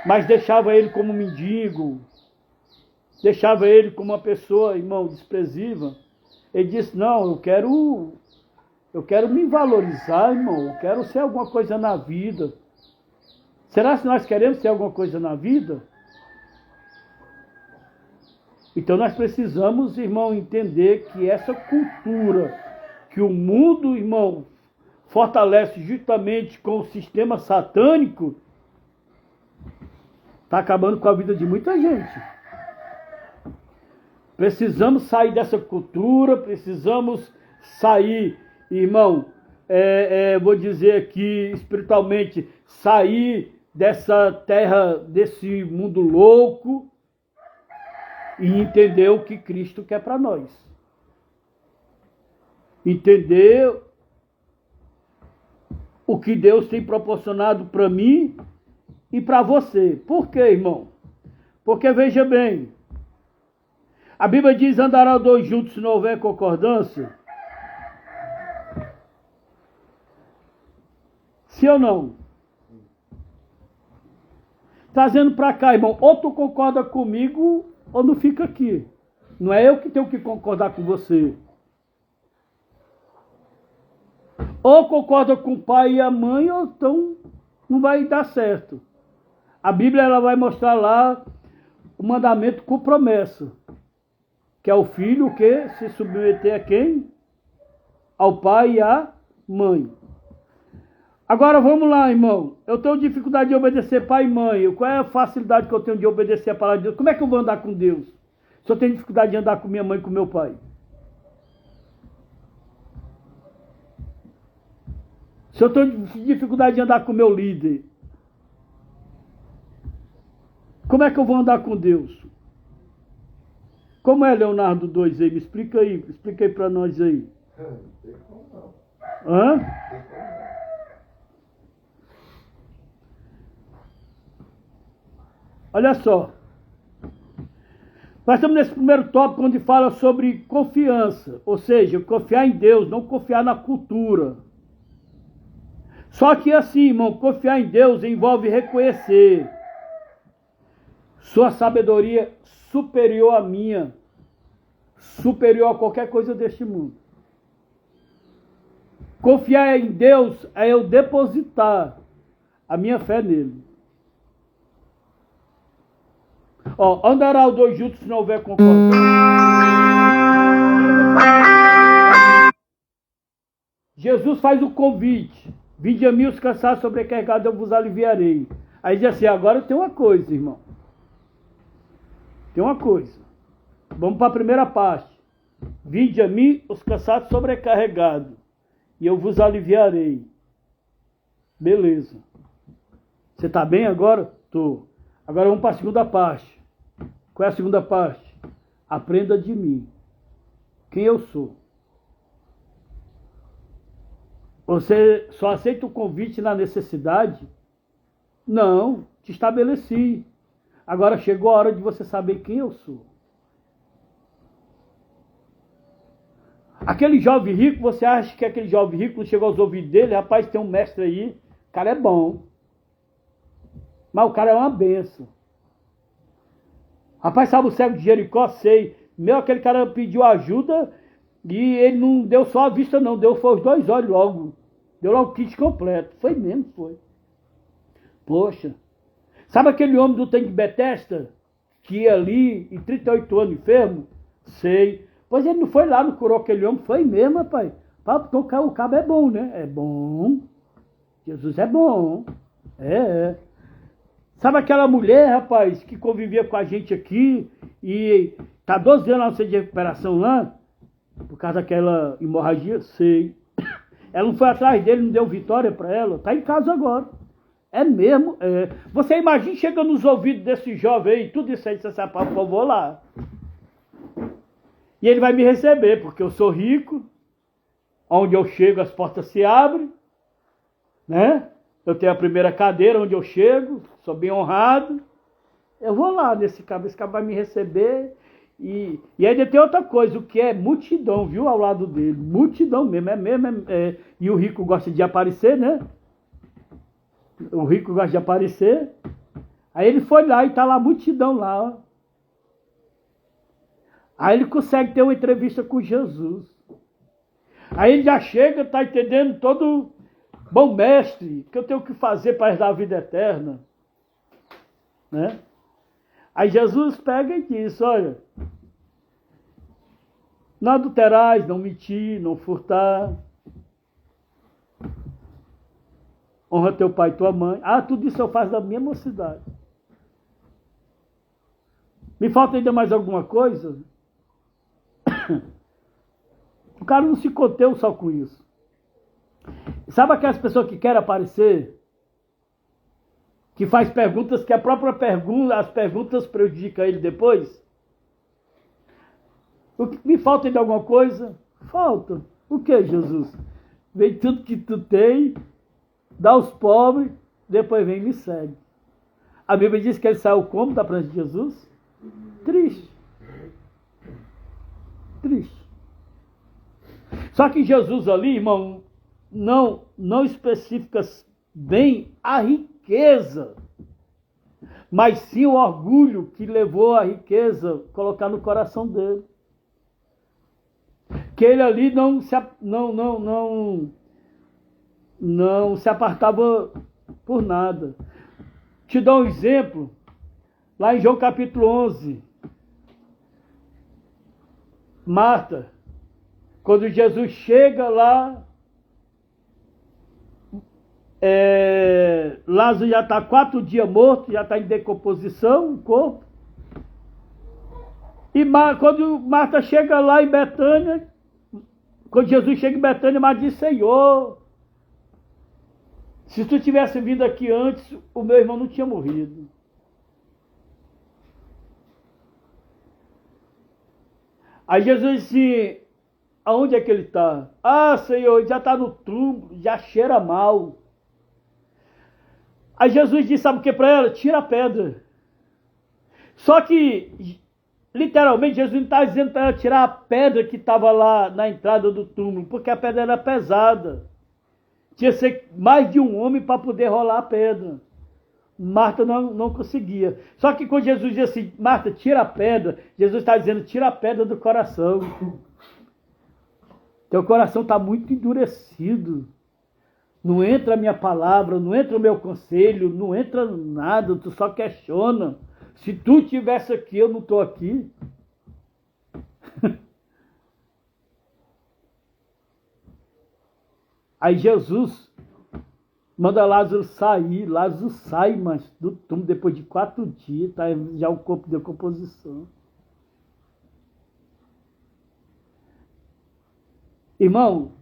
mas deixava ele como mendigo, deixava ele como uma pessoa, irmão, desprezível. Ele disse, não, eu quero me valorizar, irmão, eu quero ser alguma coisa na vida. Será que nós queremos ser alguma coisa na vida? Então nós precisamos, irmão, entender que essa cultura que o mundo, irmão, fortalece justamente com o sistema satânico, está acabando com a vida de muita gente. Precisamos sair dessa cultura, precisamos sair, irmão, vou dizer aqui espiritualmente, sair dessa terra, desse mundo louco e entender o que Cristo quer para nós. Entender o que Deus tem proporcionado para mim e para você. Por quê, irmão? Porque veja bem, a Bíblia diz, andará dois juntos se não houver concordância? Sim ou não? Trazendo para cá, irmão, ou tu concorda comigo ou não fica aqui. Não é eu que tenho que concordar com você. Ou concorda com o pai e a mãe, ou então não vai dar certo. A Bíblia ela vai mostrar lá o mandamento com promessa. Que é o filho que se submeter a quem? Ao pai e à mãe. Agora vamos lá, irmão. Eu tenho dificuldade de obedecer pai e mãe. Qual é a facilidade que eu tenho de obedecer a palavra de Deus? Como é que eu vou andar com Deus? Se eu tenho dificuldade de andar com minha mãe e com meu pai? Se Se eu estou em dificuldade de andar com o meu líder, como é que eu vou andar com Deus? Como é Leonardo 2 aí? Me explica aí para nós aí. Não tem como não. Hã? Não tem como não. Olha só. Nós estamos nesse primeiro tópico onde fala sobre confiança, ou seja, confiar em Deus, não confiar na cultura. Só que assim, irmão, confiar em Deus envolve reconhecer sua sabedoria superior à minha, superior a qualquer coisa deste mundo. Confiar em Deus é eu depositar a minha fé nele. Ó, andará os dois juntos se não houver concordância. Jesus faz o convite. Vinde a mim os cansados sobrecarregados, eu vos aliviarei. Aí diz assim, agora tem uma coisa, irmão. Tem uma coisa. Vamos para a primeira parte. Vinde a mim os cansados sobrecarregados, e eu vos aliviarei. Beleza. Você está bem agora? Estou. Agora vamos para a segunda parte. Qual é a segunda parte? Aprenda de mim. Quem eu sou. Você só aceita o convite na necessidade? Não, te estabeleci. Agora chegou a hora de você saber quem eu sou. Aquele jovem rico, você acha que aquele jovem rico não chegou aos ouvidos dele? Rapaz, tem um mestre aí, o cara é bom. Mas o cara é uma benção. Rapaz, sabe o cego de Jericó? Sei. Meu, aquele cara pediu ajuda e ele não deu só a vista não, foi os dois olhos logo. Deu logo o kit completo. Foi mesmo, foi. Poxa. Sabe aquele homem do tanque de Betesda? Que ia ali, em 38 anos, enfermo? Sei. Pois ele não foi lá, não curou aquele homem. Foi mesmo, rapaz. Porque o cabo é bom, né? É bom. Jesus é bom. É. Sabe aquela mulher, rapaz, que convivia com a gente aqui e tá 12 anos na de recuperação lá? Por causa daquela hemorragia? Sei. Ela não foi atrás dele, não deu vitória para ela. Tá em casa agora. É mesmo? É. Você imagina, chega nos ouvidos desse jovem aí, tudo isso aí, você sabe, eu vou lá. E ele vai me receber, porque eu sou rico. Onde eu chego, as portas se abrem. Né? Eu tenho a primeira cadeira onde eu chego, sou bem honrado. Eu vou lá esse cabo vai me receber. E ainda tem outra coisa, o que é multidão, viu, ao lado dele. Multidão mesmo, e o rico gosta de aparecer, né? O rico gosta de aparecer. Aí ele foi lá e tá lá, multidão lá, ó. Aí ele consegue ter uma entrevista com Jesus. Aí ele já chega, tá entendendo, todo... Bom mestre, que eu tenho que fazer para herdar a vida eterna? Né? Aí Jesus pega e diz, olha, não adulterais, não mentir, não furtar, honra teu pai e tua mãe. Ah, tudo isso eu faço da minha mocidade. Me falta ainda mais alguma coisa? O cara não se conteu só com isso. Sabe aquelas pessoas que querem aparecer? Que faz perguntas que a própria pergunta, as perguntas prejudicam ele depois? Me falta ainda alguma coisa? Falta. O que, Jesus? Vem tudo que tu tem, dá aos pobres, depois vem e me segue. A Bíblia diz que ele saiu como da presença de Jesus? Triste. Triste. Só que Jesus ali, irmão, não especifica bem a riqueza, mas sim o orgulho que levou a riqueza a colocar no coração dele. Que ele ali não se apartava por nada. Te dou um exemplo, lá em João capítulo 11. Marta, quando Jesus chega lá, Lázaro já está 4 dias morto, já está em decomposição o corpo. E quando Marta chega lá em Betânia, quando Jesus chega em Betânia, Marta diz, Senhor, Se tu tivesse vindo aqui antes, o meu irmão não tinha morrido. Aí Jesus disse, aonde é que ele está? Ah, Senhor, ele já está no túmulo, já cheira mal. Aí Jesus disse, sabe o que para ela? Tira a pedra. Só que, literalmente, Jesus não está dizendo para ela tirar a pedra que estava lá na entrada do túmulo, porque a pedra era pesada. Tinha que ser mais de um homem para poder rolar a pedra. Marta não conseguia. Só que quando Jesus disse assim, Marta, tira a pedra, Jesus está dizendo, tira a pedra do coração. Teu coração está muito endurecido. Não entra a minha palavra, não entra o meu conselho, não entra nada, tu só questiona. Se tu estivesse aqui, eu não estou aqui. Aí Jesus manda Lázaro sair. Lázaro sai, mas do túmulo depois de 4 dias, tá já o corpo de decomposição. Irmão,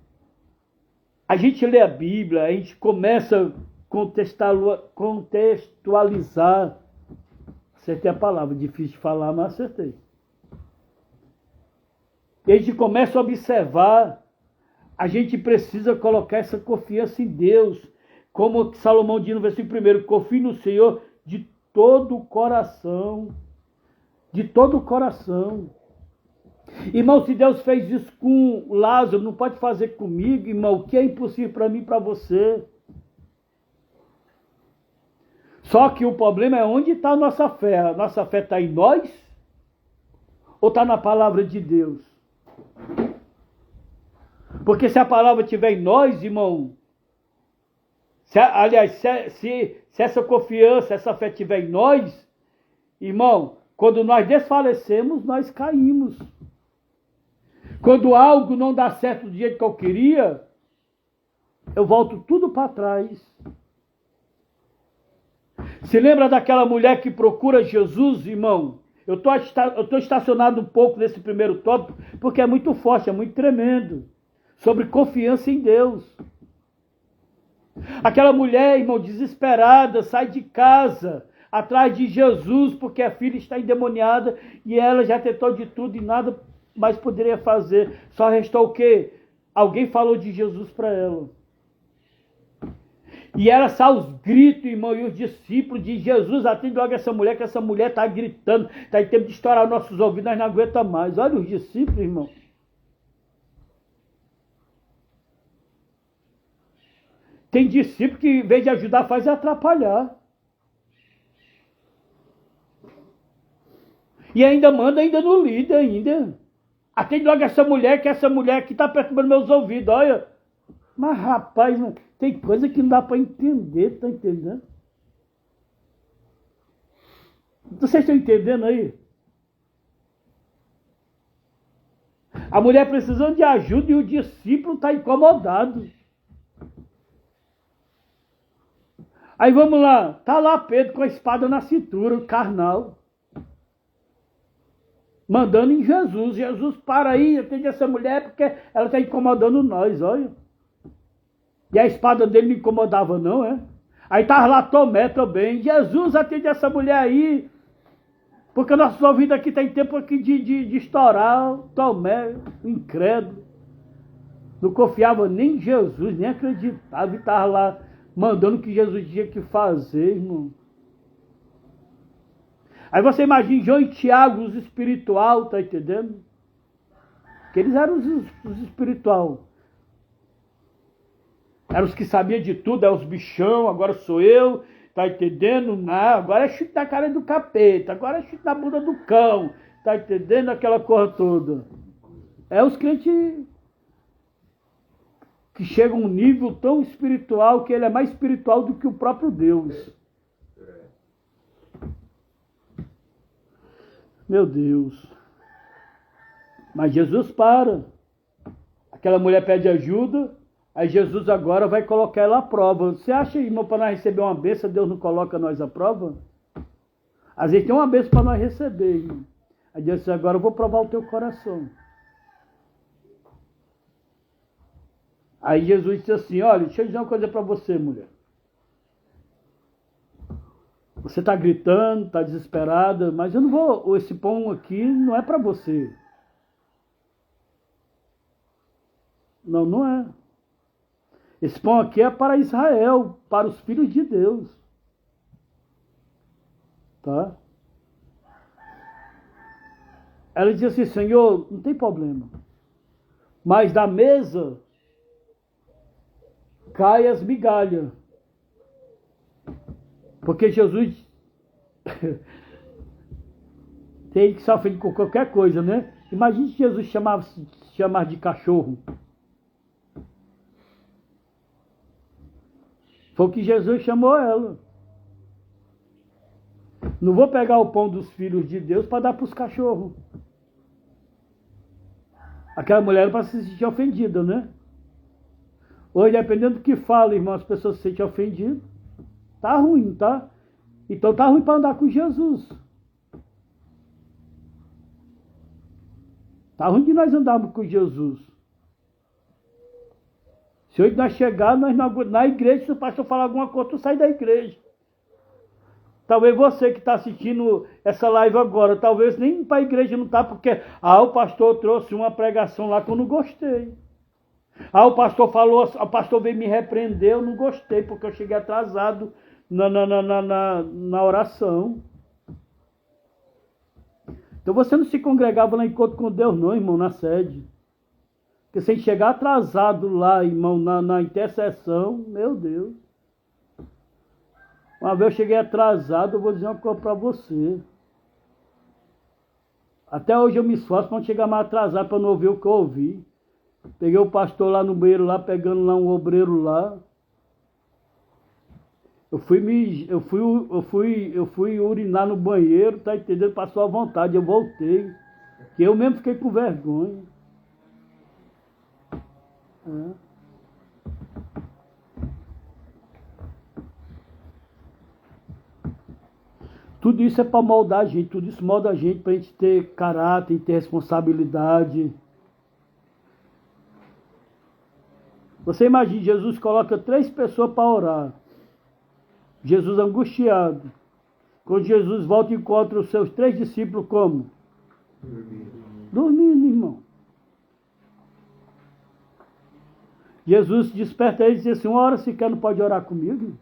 a gente lê a Bíblia, a gente começa a contextualizar. Acertei a palavra, difícil de falar, mas acertei. E a gente começa a observar, a gente precisa colocar essa confiança em Deus. Como Salomão diz no versículo 1, confie no Senhor de todo o coração. De todo o coração. Irmão, se Deus fez isso com Lázaro, não pode fazer comigo, irmão, o que é impossível para mim e para você. Só que o problema é onde está a nossa fé. A nossa fé está em nós ou está na palavra de Deus? Porque se a palavra estiver em nós, irmão, se essa confiança, essa fé estiver em nós, irmão, quando nós desfalecemos, nós caímos. Quando algo não dá certo do jeito que eu queria, eu volto tudo para trás. Se lembra daquela mulher que procura Jesus, irmão? Eu estou estacionado um pouco nesse primeiro tópico, porque é muito forte, é muito tremendo. Sobre confiança em Deus. Aquela mulher, irmão, desesperada, sai de casa, atrás de Jesus, porque a filha está endemoniada, e ela já tentou de tudo e nada mais poderia fazer. Só restou o quê? Alguém falou de Jesus para ela. E ela sai aos gritos, irmão, e os discípulos de Jesus, atende logo essa mulher, que essa mulher está gritando, está em tempo de estourar nossos ouvidos, nós não aguentamos mais. Olha os discípulos, irmão. Tem discípulo que, em vez de ajudar, faz atrapalhar. E ainda manda no líder, ainda. Atende logo essa mulher, que essa mulher que está perturbando meus ouvidos, olha. Mas, rapaz, tem coisa que não dá para entender, tá entendendo? Vocês estão entendendo aí? A mulher precisando de ajuda e o discípulo está incomodado. Aí vamos lá, tá lá Pedro com a espada na cintura, carnal. Mandando em Jesus. Jesus, para aí, atende essa mulher porque ela está incomodando nós, olha. E a espada dele não incomodava não, é? Aí estava lá Tomé também. Jesus, atende essa mulher aí. Porque nossos ouvidos aqui tem tempo aqui de estourar. Tomé, incrédulo. Não confiava nem em Jesus, nem acreditava. E estava lá mandando o que Jesus tinha que fazer, irmão. Aí você imagina João e Tiago, os espiritual, tá entendendo? Que eles eram os espiritual. Eram os que sabiam de tudo, é os bichão, agora sou eu, tá entendendo? Não, agora é chute na cara do capeta, agora é chute na bunda do cão, tá entendendo? Aquela coisa toda. É os crentes que chegam a um nível tão espiritual que ele é mais espiritual do que o próprio Deus. Meu Deus. Mas Jesus para. Aquela mulher pede ajuda. Aí Jesus agora vai colocar ela à prova. Você acha, irmão, para nós receber uma bênção, Deus não coloca nós à prova? Às vezes tem uma bênção para nós receber, irmão. Aí Deus diz, agora eu vou provar o teu coração. Aí Jesus disse assim, olha, deixa eu dizer uma coisa para você, mulher. Você está gritando, está desesperada, mas eu não vou, esse pão aqui não é para você. Não, não é. Esse pão aqui é para Israel, para os filhos de Deus. Tá? Ela disse assim, Senhor, não tem problema. Mas da mesa cai as migalhas. Porque Jesus tem que se ofender com qualquer coisa, né? Imagine se Jesus chamar de cachorro. Foi o que Jesus chamou ela. Não vou pegar o pão dos filhos de Deus para dar para os cachorros. Aquela mulher era para se sentir ofendida, né? Hoje, dependendo do que fala, irmão, as pessoas se sentem ofendidas. Tá ruim, tá? Então tá ruim para andar com Jesus. Tá ruim de nós andarmos com Jesus. Se hoje nós chegarmos na igreja, se o pastor falar alguma coisa, tu sai da igreja. Talvez você que está assistindo essa live agora, talvez nem para a igreja não está, porque o pastor trouxe uma pregação lá que eu não gostei. O pastor falou, o pastor veio me repreender, eu não gostei, porque eu cheguei atrasado na oração. Então você não se congregava lá em encontro com Deus não, irmão, na sede. Porque sem chegar atrasado lá, irmão, na intercessão, meu Deus. Uma vez eu cheguei atrasado, eu vou dizer uma coisa para você. Até hoje eu me esforço para não chegar mais atrasado, para não ouvir o que eu ouvi. Peguei o pastor lá no banheiro, lá, pegando lá um obreiro lá. Eu fui urinar no banheiro, tá entendendo? Passou à vontade, eu voltei. Que eu mesmo fiquei com vergonha. Tudo isso é para moldar a gente, tudo isso molda a gente para a gente ter caráter, ter responsabilidade. Você imagina, Jesus coloca 3 pessoas para orar. Jesus angustiado. Quando Jesus volta e encontra os seus 3 discípulos como? Dormindo, irmão. Jesus desperta eles e diz assim, uma hora sequer não pode orar comigo.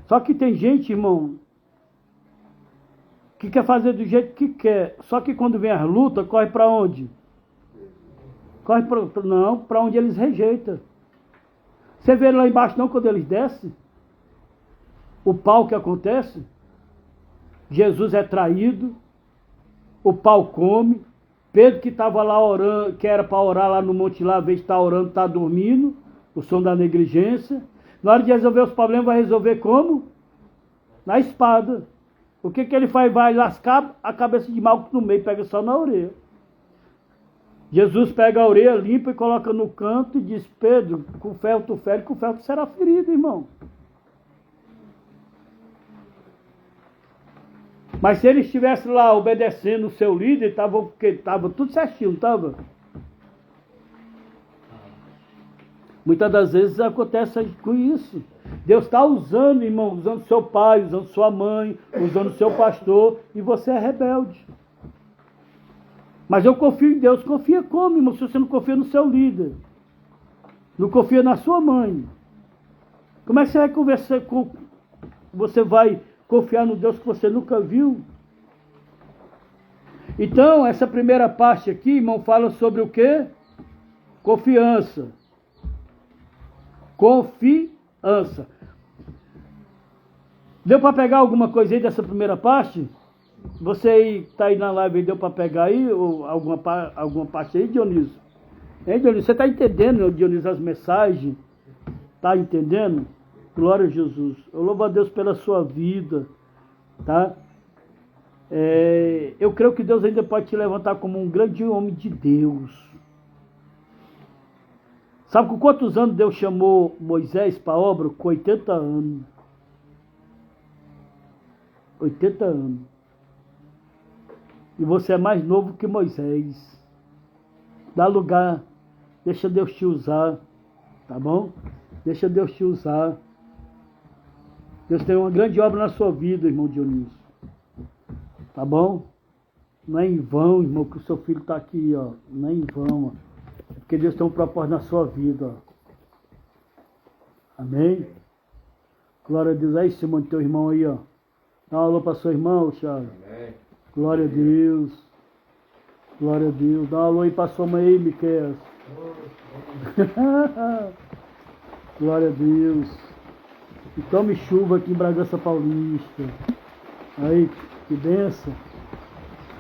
Só que tem gente, irmão, que quer fazer do jeito que quer. Só que quando vem as lutas, corre para onde? Corre para onde eles rejeitam. Você vê lá embaixo não, quando eles descem? O pau que acontece? Jesus é traído, o pau come. Pedro que estava lá orando, que era para orar lá no monte lá, ao invés de estar orando, está dormindo, o som da negligência. Na hora de resolver os problemas, vai resolver como? Na espada. O que ele faz? Vai lascar a cabeça de Malco no meio, pega só na orelha. Jesus pega a orelha, limpa e coloca no canto e diz, Pedro, com ferro tu fere, com ferro tu será ferido, irmão. Mas se ele estivesse lá obedecendo o seu líder, estava tudo certinho, não estava? Muitas das vezes acontece com isso. Deus está usando, irmão, usando seu pai, usando sua mãe, usando seu pastor, e você é rebelde. Mas eu confio em Deus. Confia como, irmão, se você não confia no seu líder? Não confia na sua mãe? Como é que você vai conversar com... Você vai confiar no Deus que você nunca viu? Então, essa primeira parte aqui, irmão, fala sobre o quê? Confiança. Confiança. Deu para pegar alguma coisa aí dessa primeira parte? Você aí, está aí na live, deu para pegar aí ou alguma parte aí, Dionísio? Hein, Dionísio? Você está entendendo, Dionísio, as mensagens? Está entendendo? Glória a Jesus. Eu louvo a Deus pela sua vida, tá? Eu creio que Deus ainda pode te levantar como um grande homem de Deus. Sabe com quantos anos Deus chamou Moisés para a obra? Com 80 anos. 80 anos. E você é mais novo que Moisés. Dá lugar. Deixa Deus te usar. Tá bom? Deixa Deus te usar. Deus tem uma grande obra na sua vida, irmão Dionísio. Tá bom? Não é em vão, irmão, que o seu filho está aqui, ó. Não é em vão, ó. É porque Deus tem um propósito na sua vida, ó. Amém? Glória a Deus. Aí, Simão, teu irmão aí, ó. Dá um alô para seu irmão, Thiago. Amém. Glória a Deus. Glória a Deus. Dá um alô aí para sua mãe aí, Miquel. Glória a Deus. E tome chuva aqui em Bragança Paulista. Aí, que benção.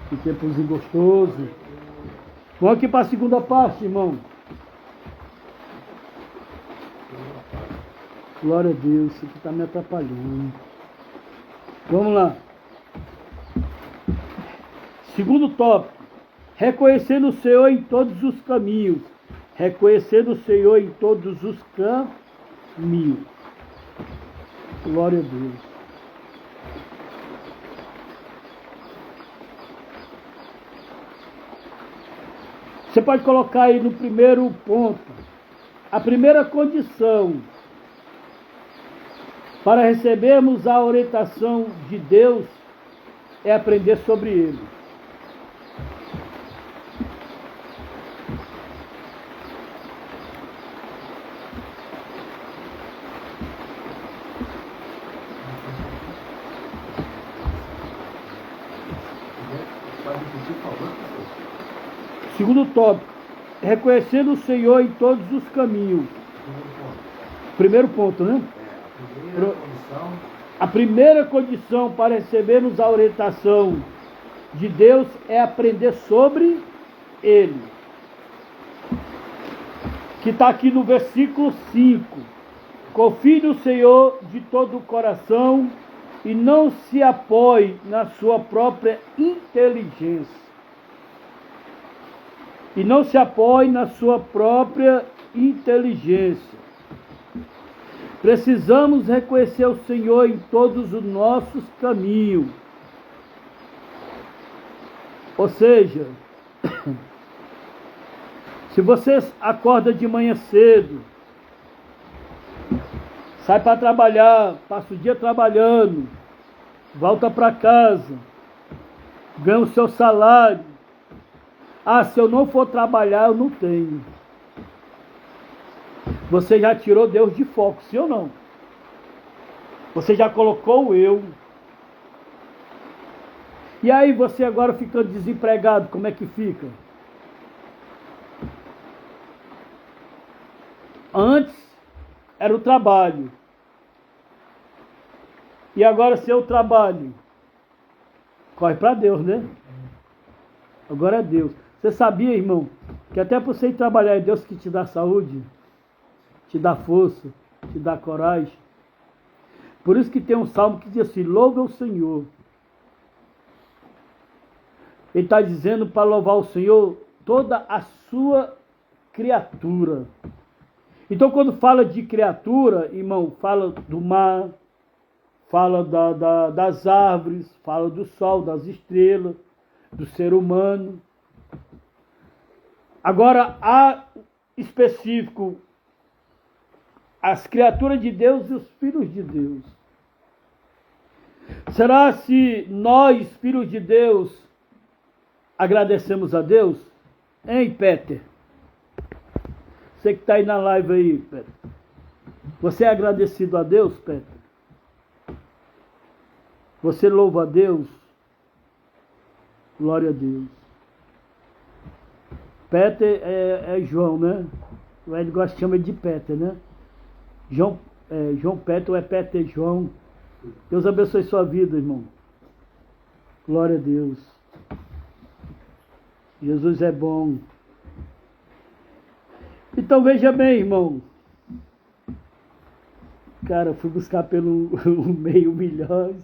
Que tempozinho gostoso. Vamos aqui para a segunda parte, irmão. Glória a Deus. Isso aqui está me atrapalhando. Vamos lá. Segundo tópico. Reconhecendo o Senhor em todos os caminhos. Reconhecendo o Senhor em todos os caminhos. Glória a Deus. Você pode colocar aí no primeiro ponto. A primeira condição para recebermos a orientação de Deus é aprender sobre Ele. Segundo tópico, reconhecendo o Senhor em todos os caminhos. Primeiro ponto, né? A primeira condição para recebermos a orientação de Deus é aprender sobre Ele. Que está aqui no versículo 5. Confie no Senhor de todo o coração e não se apoie na sua própria inteligência. E não se apoie na sua própria inteligência. Precisamos reconhecer o Senhor em todos os nossos caminhos. Ou seja, se você acorda de manhã cedo, sai para trabalhar, passa o dia trabalhando, volta para casa, ganha o seu salário. Ah, se eu não for trabalhar, eu não tenho. Você já tirou Deus de foco, sim ou não? Você já colocou o eu. E aí você agora ficando desempregado, como é que fica? Antes era o trabalho. E agora seu trabalho. Corre para Deus, né? Agora é Deus. Você sabia, irmão, que até para você ir trabalhar é Deus que te dá saúde, te dá força, te dá coragem. Por isso que tem um salmo que diz assim, louve o Senhor. Ele está dizendo para louvar o Senhor toda a sua criatura. Então quando fala de criatura, irmão, fala do mar, fala das árvores, fala do sol, das estrelas, do ser humano. Agora, há específico as criaturas de Deus e os filhos de Deus. Será se nós, filhos de Deus, agradecemos a Deus? Hein, Peter? Você que está aí na live aí, Peter. Você é agradecido a Deus, Peter? Você louva a Deus? Glória a Deus. Peter é João, né? O Ed gosta de chamar de Peter, né? João Peter ou é Peter João? Deus abençoe sua vida, irmão. Glória a Deus. Jesus é bom. Então veja bem, irmão. Cara, fui buscar pelo 500 mil.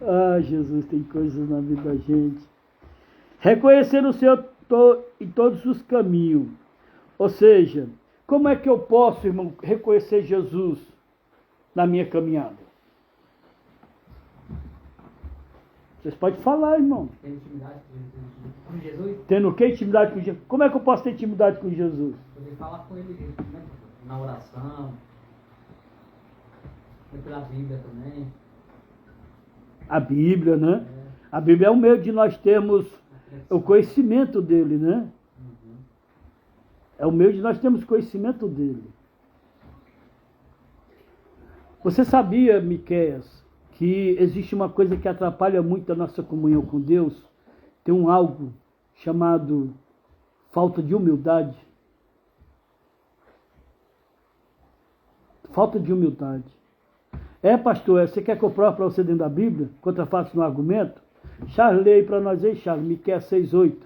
Ah, Jesus, tem coisas na vida da gente. Reconhecer o Senhor em todos os caminhos. Ou seja, como é que eu posso, irmão, reconhecer Jesus na minha caminhada? Vocês podem falar, irmão. Ter intimidade com Jesus? Tendo o que? Intimidade com Jesus? Como é que eu posso ter intimidade com Jesus? Poder falar com ele, né? Na oração. Foi pela Bíblia também. A Bíblia, né? É. A Bíblia é um meio de nós termos o conhecimento dele, né? Uhum. É o meio de nós termos conhecimento dele. Você sabia, Miqueias, que existe uma coisa que atrapalha muito a nossa comunhão com Deus? Tem algo chamado falta de humildade. Falta de humildade. Pastor, você quer que eu prove para você dentro da Bíblia? Contrafato no argumento? Charles, leia aí para nós aí, Charles, Miqueias 6:8.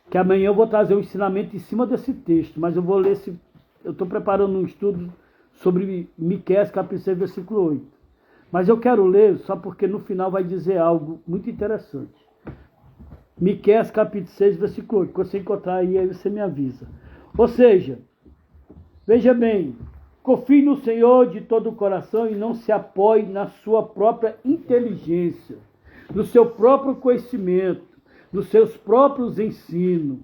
Que amanhã eu vou trazer um ensinamento em cima desse texto, mas eu vou ler esse. Eu estou preparando um estudo sobre Miqueias, capítulo 6, versículo 8. Mas eu quero ler só porque no final vai dizer algo muito interessante. Miqueias, capítulo 6, versículo 8. Quando você encontrar aí você me avisa. Ou seja, veja bem, confie no Senhor de todo o coração e não se apoie na sua própria inteligência, no seu próprio conhecimento, nos seus próprios ensinos.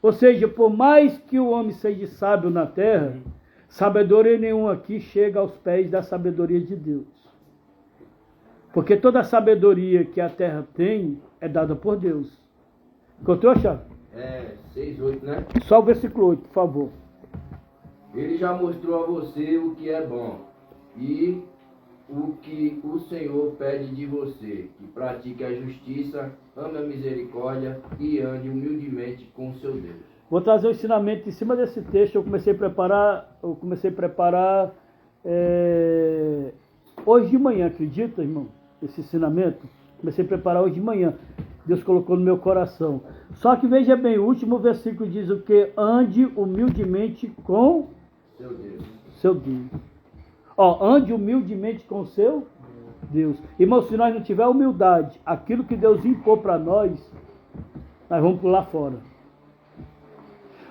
Ou seja, por mais que o homem seja sábio na terra, sabedoria nenhuma aqui chega aos pés da sabedoria de Deus. Porque toda a sabedoria que a terra tem é dada por Deus. Encontrou, Charles? 6:8, né? Só o versículo 8, por favor. Ele já mostrou a você o que é bom e o que o Senhor pede de você, que pratique a justiça, ame a misericórdia e ande humildemente com o seu Deus. Vou trazer um ensinamento em cima desse texto. Eu comecei a preparar hoje de manhã, acredita, irmão? Esse ensinamento. Comecei a preparar hoje de manhã. Deus colocou no meu coração. Só que veja bem, o último versículo diz o que? Ande humildemente com Seu Deus. seu Deus. Ande humildemente com seu Deus. Irmão, se nós não tiver humildade, aquilo que Deus impôs para nós vamos pular fora.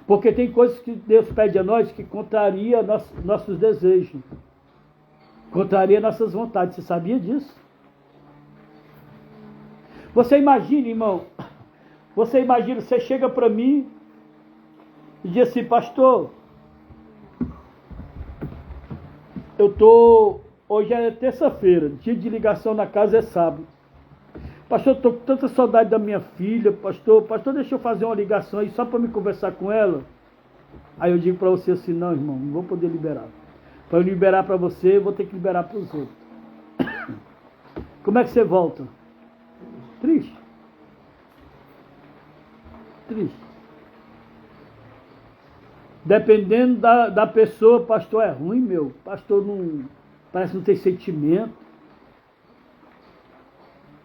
Porque tem coisas que Deus pede a nós que contraria nossos desejos. Contraria nossas vontades. Você sabia disso? Você imagina, irmão, você chega para mim e diz assim, pastor, hoje é terça-feira, dia de ligação na casa é sábado. Pastor, estou com tanta saudade da minha filha, pastor, deixa eu fazer uma ligação aí só para me conversar com ela. Aí eu digo para você assim, não, irmão, não vou poder liberar. Para eu liberar para você, eu vou ter que liberar para os outros. Como é que você volta? Triste. Dependendo da pessoa, pastor, é ruim, meu. Pastor parece não ter sentimento.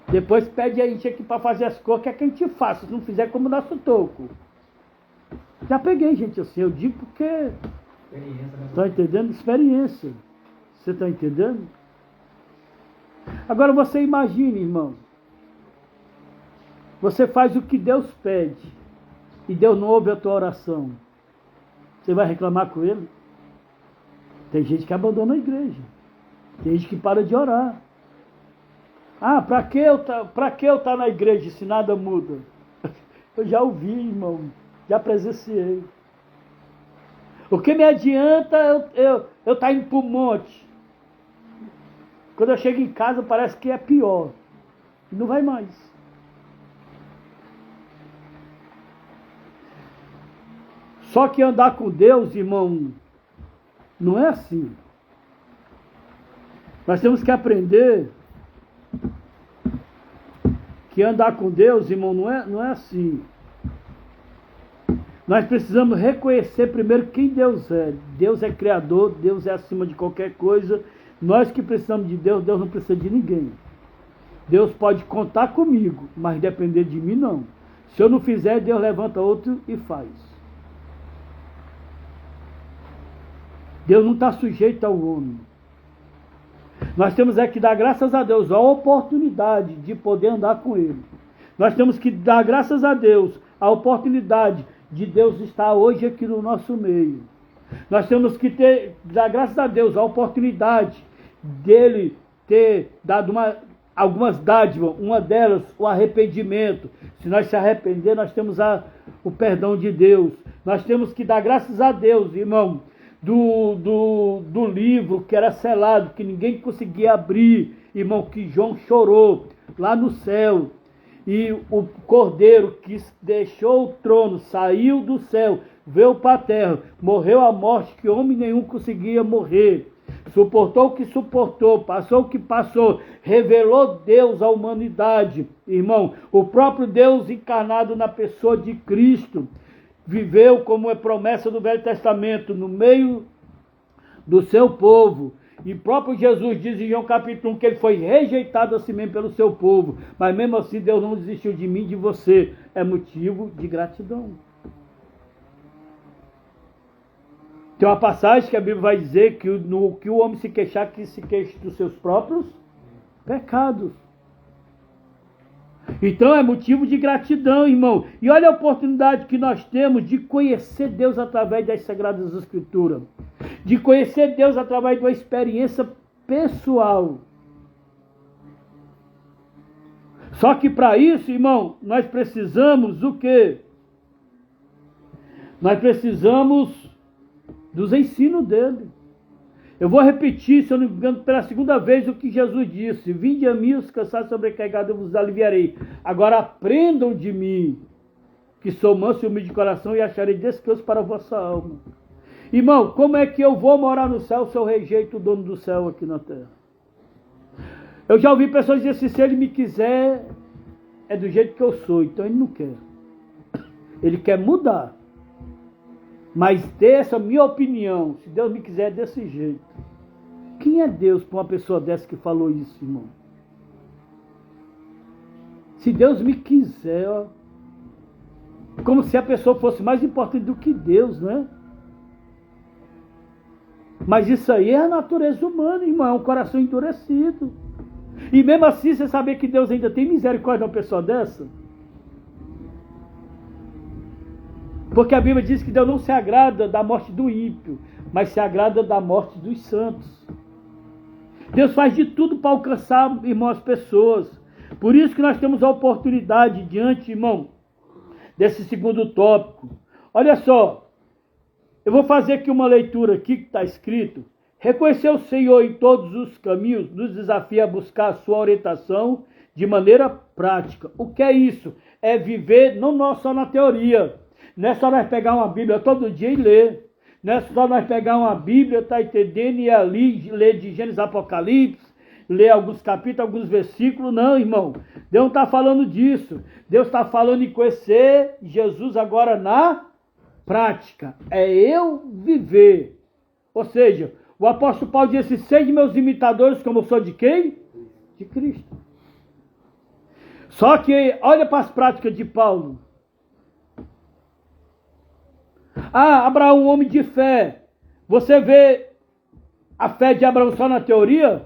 Depois pede a gente aqui para fazer as coisas, que é que a gente faça, se não fizer como o nosso toco. Já peguei gente assim, eu digo porque... Experiência, né? Está entendendo? Experiência. Você está entendendo? Agora você imagine, irmão. Você faz o que Deus pede e Deus não ouve a tua oração. Você vai reclamar com Ele? Tem gente que abandona a igreja. Tem gente que para de orar. Para que eu estar na igreja se nada muda? Eu já ouvi, irmão. Já presenciei. O que me adianta eu estar indo para o monte? Quando eu chego em casa parece que é pior. Não vai mais. Só que andar com Deus, irmão, não é assim. Nós temos que aprender que andar com Deus, irmão, não é assim. Nós precisamos reconhecer primeiro quem Deus é. Deus é criador, Deus é acima de qualquer coisa. Nós que precisamos de Deus, Deus não precisa de ninguém. Deus pode contar comigo, mas depender de mim não. Se eu não fizer, Deus levanta outro e faz. Deus não está sujeito ao homem. Nós temos que dar graças a Deus a oportunidade de poder andar com Ele. Nós temos que dar graças a Deus a oportunidade de Deus estar hoje aqui no nosso meio. Nós temos que dar graças a Deus a oportunidade dele ter dado algumas dádivas, uma delas o arrependimento. Se nós se arrepender, nós temos o perdão de Deus. Nós temos que dar graças a Deus, irmão, do livro que era selado, que ninguém conseguia abrir, irmão, que João chorou lá no céu. E o cordeiro que deixou o trono, saiu do céu, veio para a terra, morreu a morte que homem nenhum conseguia morrer. Suportou o que suportou, passou o que passou, revelou Deus à humanidade, irmão. O próprio Deus encarnado na pessoa de Cristo, viveu como é promessa do Velho Testamento, no meio do seu povo. E próprio Jesus diz em João capítulo 1 que ele foi rejeitado assim mesmo pelo seu povo. Mas mesmo assim Deus não desistiu de mim e de você. É motivo de gratidão. Tem uma passagem que a Bíblia vai dizer que no que o homem se queixar, que se queixe dos seus próprios pecados. Então é motivo de gratidão, irmão. E olha a oportunidade que nós temos de conhecer Deus através das Sagradas Escrituras. De conhecer Deus através de uma experiência pessoal. Só que para isso, irmão, nós precisamos o quê? Nós precisamos dos ensinos dele. Eu vou repetir, se eu não me engano, pela segunda vez o que Jesus disse: vinde a mim, os cansados e sobrecarregados, eu vos aliviarei. Agora aprendam de mim, que sou manso e humilde de coração, e acharei descanso para a vossa alma. Irmão, como é que eu vou morar no céu se eu rejeito o dono do céu aqui na terra? Eu já ouvi pessoas dizer assim: se ele me quiser, é do jeito que eu sou. Então ele não quer. Ele quer mudar. Mas ter essa minha opinião, se Deus me quiser, é desse jeito. Quem é Deus para uma pessoa dessa que falou isso, irmão? Se Deus me quiser, ó, como se a pessoa fosse mais importante do que Deus, né? Mas isso aí é a natureza humana, irmão, é um coração endurecido. E mesmo assim, você saber que Deus ainda tem misericórdia de uma pessoa dessa? Porque a Bíblia diz que Deus não se agrada da morte do ímpio, mas se agrada da morte dos santos. Deus faz de tudo para alcançar, irmão, as pessoas. Por isso que nós temos a oportunidade diante, irmão, desse segundo tópico. Olha só, eu vou fazer aqui uma leitura aqui que está escrito: reconhecer o Senhor em todos os caminhos nos desafia a buscar a sua orientação de maneira prática. O que é isso? É viver não só na teoria. Não é só nós pegar uma Bíblia todo dia e ler. Não é só nós pegar uma Bíblia, tá entendendo, e ali ler de Gênesis, Apocalipse, ler alguns capítulos, alguns versículos. Não, irmão. Deus não está falando disso. Deus está falando em conhecer Jesus agora na prática. É eu viver. Ou seja, o apóstolo Paulo disse: sede meus imitadores, como eu sou de quem? De Cristo. Só que olha para as práticas de Paulo. Ah, Abraão, um homem de fé. Você vê a fé de Abraão só na teoria?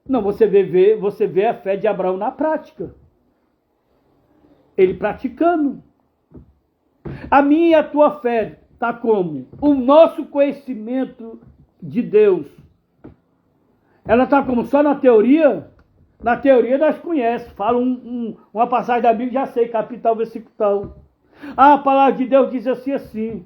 Não, você vê a fé de Abraão na prática. Ele praticando. A minha e a tua fé está como? O nosso conhecimento de Deus. Ela está como? Só na teoria? Na teoria nós conhecemos. Fala uma passagem da Bíblia, já sei, capítulo, versículo tal. Ah, a palavra de Deus diz assim, assim.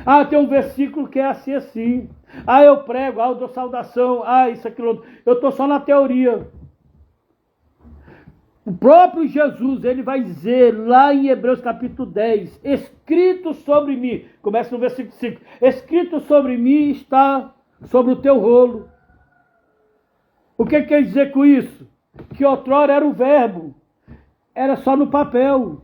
Ah, tem um versículo que é assim, assim. Ah, eu prego, eu dou saudação. Ah, isso, aquilo outro. Eu estou só na teoria. O próprio Jesus, ele vai dizer lá em Hebreus capítulo 10, escrito sobre mim, começa no versículo 5, escrito sobre mim está sobre o teu rolo. O que quer dizer com isso? Que outrora era o verbo, era só no papel.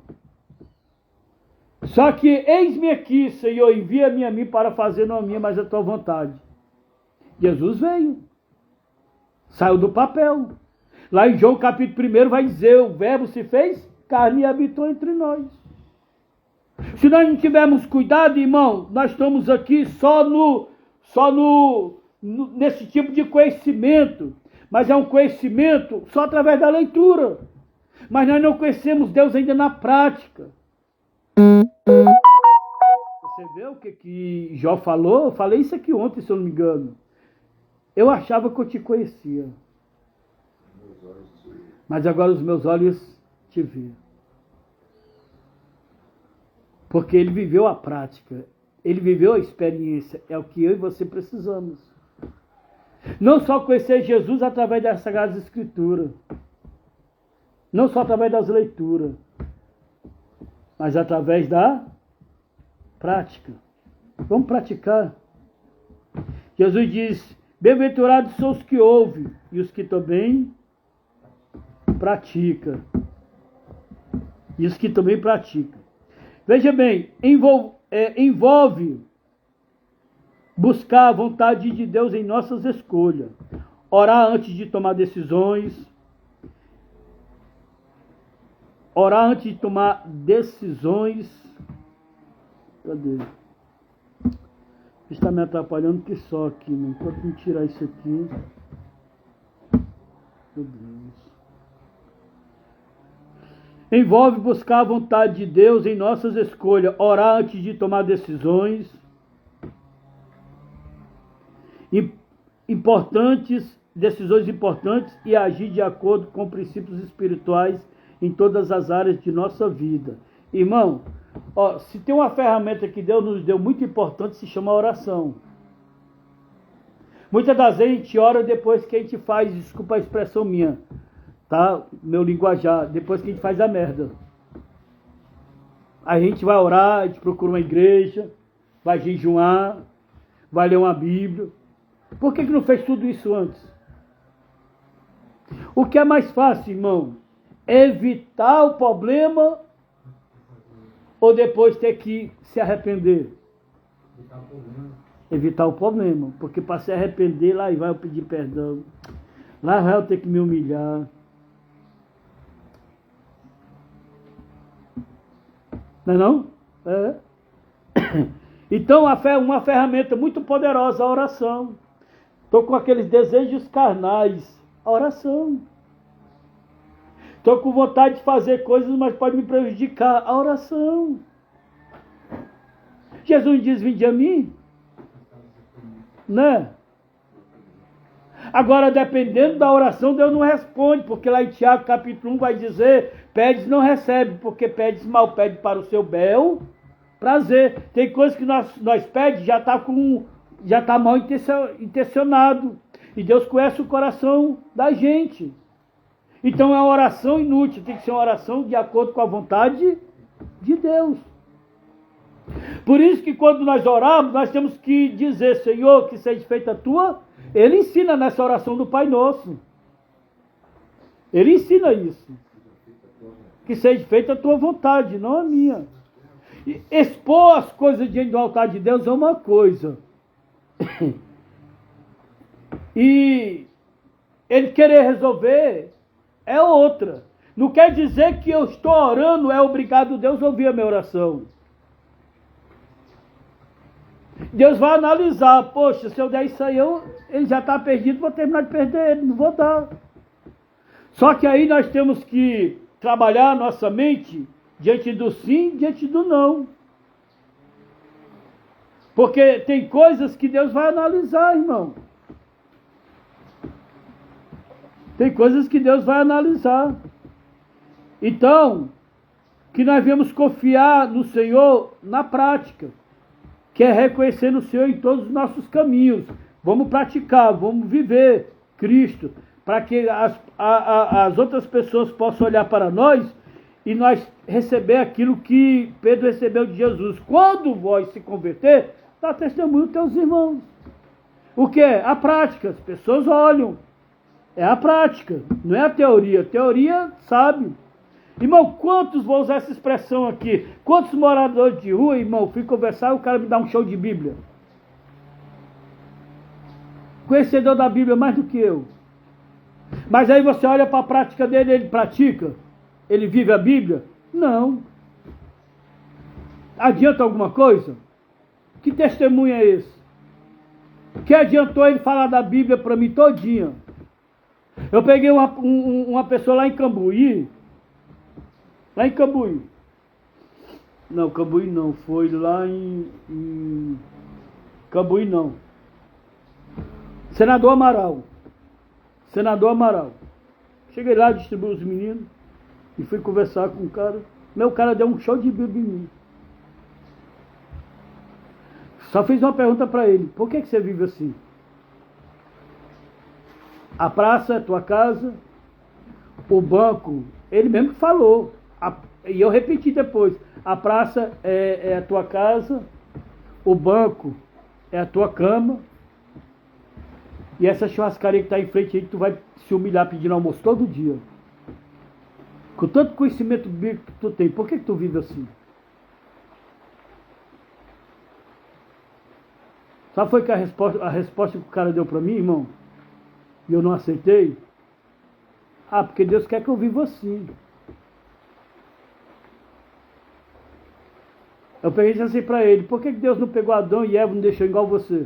Só que eis-me aqui, Senhor, envia-me a mim para fazer não a minha, mas a tua vontade. Jesus veio, saiu do papel. Lá em João capítulo 1 vai dizer, o verbo se fez carne e habitou entre nós. Se nós não tivermos cuidado, irmão, nós estamos aqui nesse tipo de conhecimento. Mas é um conhecimento só através da leitura. Mas nós não conhecemos Deus ainda na prática. Você vê o que Jó falou? Eu falei isso aqui ontem, se eu não me engano. Eu achava que eu te conhecia. Mas agora os meus olhos te veem. Porque ele viveu a prática. Ele viveu a experiência. É o que eu e você precisamos. Não só conhecer Jesus através das Sagradas Escrituras. Não só através das leituras. Mas através da prática. Vamos praticar. Jesus diz, bem-aventurados são os que ouvem e os que também praticam. E os que também praticam. Veja bem, envolve buscar a vontade de Deus em nossas escolhas. Orar antes de tomar decisões. Orar antes de tomar decisões. Cadê? Está me atrapalhando que só aqui, né? Enquanto me tirar isso aqui. Meu Deus. Envolve buscar a vontade de Deus em nossas escolhas. Orar antes de tomar decisões. Decisões importantes e agir de acordo com princípios espirituais em todas as áreas de nossa vida. Irmão, ó, se tem uma ferramenta que Deus nos deu muito importante, se chama oração. Muitas das vezes a gente ora depois que a gente faz, desculpa a expressão minha, tá? Meu linguajar, depois que a gente faz a merda. A gente vai orar, a gente procura uma igreja, vai jejuar, vai ler uma Bíblia. Por que não fez tudo isso antes? O que é mais fácil, irmão? Evitar o problema ou depois ter que se arrepender? Evitar o problema. Porque para se arrepender, lá vai eu pedir perdão. Lá vai eu ter que me humilhar. Não é não? É. Então, uma ferramenta muito poderosa, a oração. Estou com aqueles desejos carnais. A oração. Estou com vontade de fazer coisas, mas pode me prejudicar. A oração. Jesus diz, vinde a mim. Né? Agora, dependendo da oração, Deus não responde. Porque lá em Tiago, capítulo 1, vai dizer, pedes não recebe, porque pedes mal, pede para o seu bel prazer. Tem coisas que nós pedimos, já está mal intencionado. E Deus conhece o coração da gente. Então é uma oração inútil, tem que ser uma oração de acordo com a vontade de Deus. Por isso que quando nós oramos, nós temos que dizer, Senhor, que seja feita a tua. Ele ensina nessa oração do Pai Nosso. Ele ensina isso. Que seja feita a tua vontade, não a minha. E expor as coisas diante do altar de Deus é uma coisa. E ele querer resolver é outra. Não quer dizer que eu estou orando, é obrigado Deus a ouvir a minha oração. Deus vai analisar, poxa, se eu der isso aí, ele já está perdido, vou terminar de perder ele, não vou dar. Só que aí nós temos que trabalhar a nossa mente diante do sim, diante do não. Porque tem coisas que Deus vai analisar, irmão. Tem coisas que Deus vai analisar. Então, que nós devemos confiar no Senhor na prática, que é reconhecer no Senhor em todos os nossos caminhos. Vamos praticar, vamos viver Cristo, para que as outras pessoas possam olhar para nós e nós receber aquilo que Pedro recebeu de Jesus. Quando vós se converter, dá testemunho aos teus irmãos. O que é? A prática. As pessoas olham. É a prática, não é a teoria. A teoria sabe. Irmão, quantos, vou usar essa expressão aqui, quantos moradores de rua, irmão, fui conversar e o cara me dá um show de Bíblia. Conhecedor da Bíblia mais do que eu. Mas aí você olha para a prática dele, ele pratica? Ele vive a Bíblia? Não. Adianta alguma coisa? Que testemunho é esse? Que adiantou ele falar da Bíblia para mim todinha? Eu peguei uma pessoa lá em Cambuí. Lá em Cambuí. Não, Cambuí não. Foi lá em Cambuí não. Senador Amaral. Senador Amaral. Cheguei lá, distribuí os meninos. E fui conversar com o cara. Meu cara deu um show de Bíblia em mim. Só fiz uma pergunta para ele. Por que você vive assim? A praça é tua casa, o banco, ele mesmo que falou, e eu repeti depois, a praça é a tua casa, o banco é a tua cama, e essa churrascaria que está em frente aí, tu vai se humilhar pedindo almoço todo dia. Com tanto conhecimento bíblico que tu tem, por que tu vive assim? Sabe foi que a resposta que o cara deu para mim, irmão? E eu não aceitei? Ah, porque Deus quer que eu viva assim. Eu peguei e disse assim para ele, por que Deus não pegou Adão e Eva e não deixou igual você?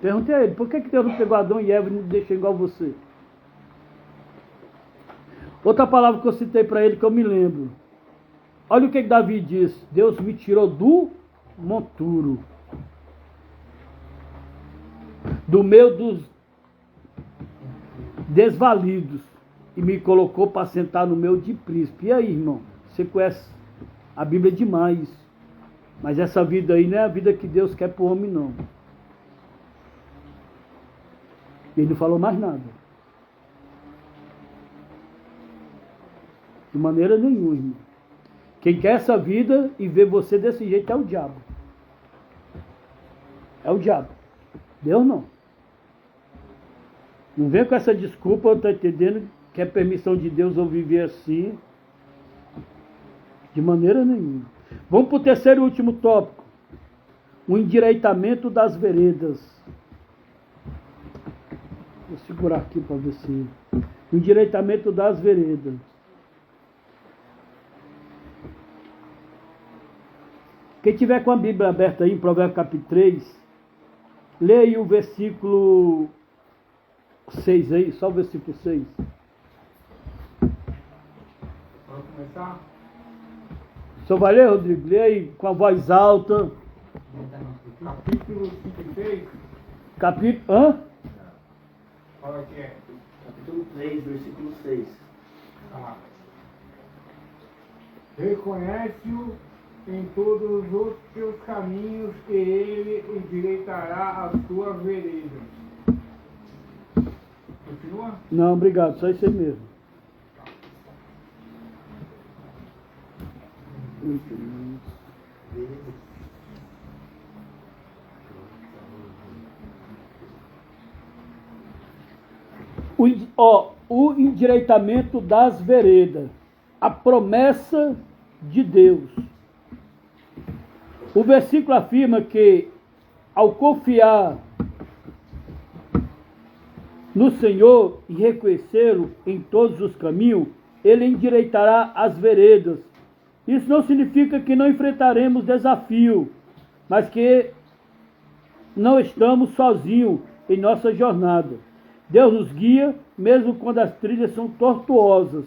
Perguntei a ele, por que Deus não pegou Adão e Eva e não deixou igual você? Outra palavra que eu citei para ele que eu me lembro. Olha o que Davi diz, Deus me tirou do monturo, do meio dos desvalidos, e me colocou para sentar no meio de príncipe. E aí, irmão, você conhece a Bíblia demais, mas essa vida aí não é a vida que Deus quer para o homem, não. Ele não falou mais nada. De maneira nenhuma, irmão. Quem quer essa vida e vê você desse jeito é o diabo. É o diabo. Deus não. Não vem com essa desculpa, eu estou entendendo que é permissão de Deus eu viver assim. De maneira nenhuma. Vamos para o terceiro e último tópico. O endireitamento das veredas. Vou segurar aqui para ver se... O endireitamento das veredas. Quem tiver com a Bíblia aberta aí, em Provérbios capítulo 3, leia aí o versículo 6 aí, só o versículo 6. Pode começar? O senhor vai ler, Rodrigo? Leia aí com a voz alta. Capítulo 56. Capítulo... Hã? Fala que é. Capítulo 3, versículo 6. Ah. Reconhece-o em todos os teus caminhos, que ele endireitará as tuas veredas. Continua? Não, obrigado, só isso aí mesmo. O endireitamento das veredas, a promessa de Deus. O versículo afirma que, ao confiar no Senhor e reconhecê-lo em todos os caminhos, ele endireitará as veredas. Isso não significa que não enfrentaremos desafio, mas que não estamos sozinhos em nossa jornada. Deus nos guia, mesmo quando as trilhas são tortuosas.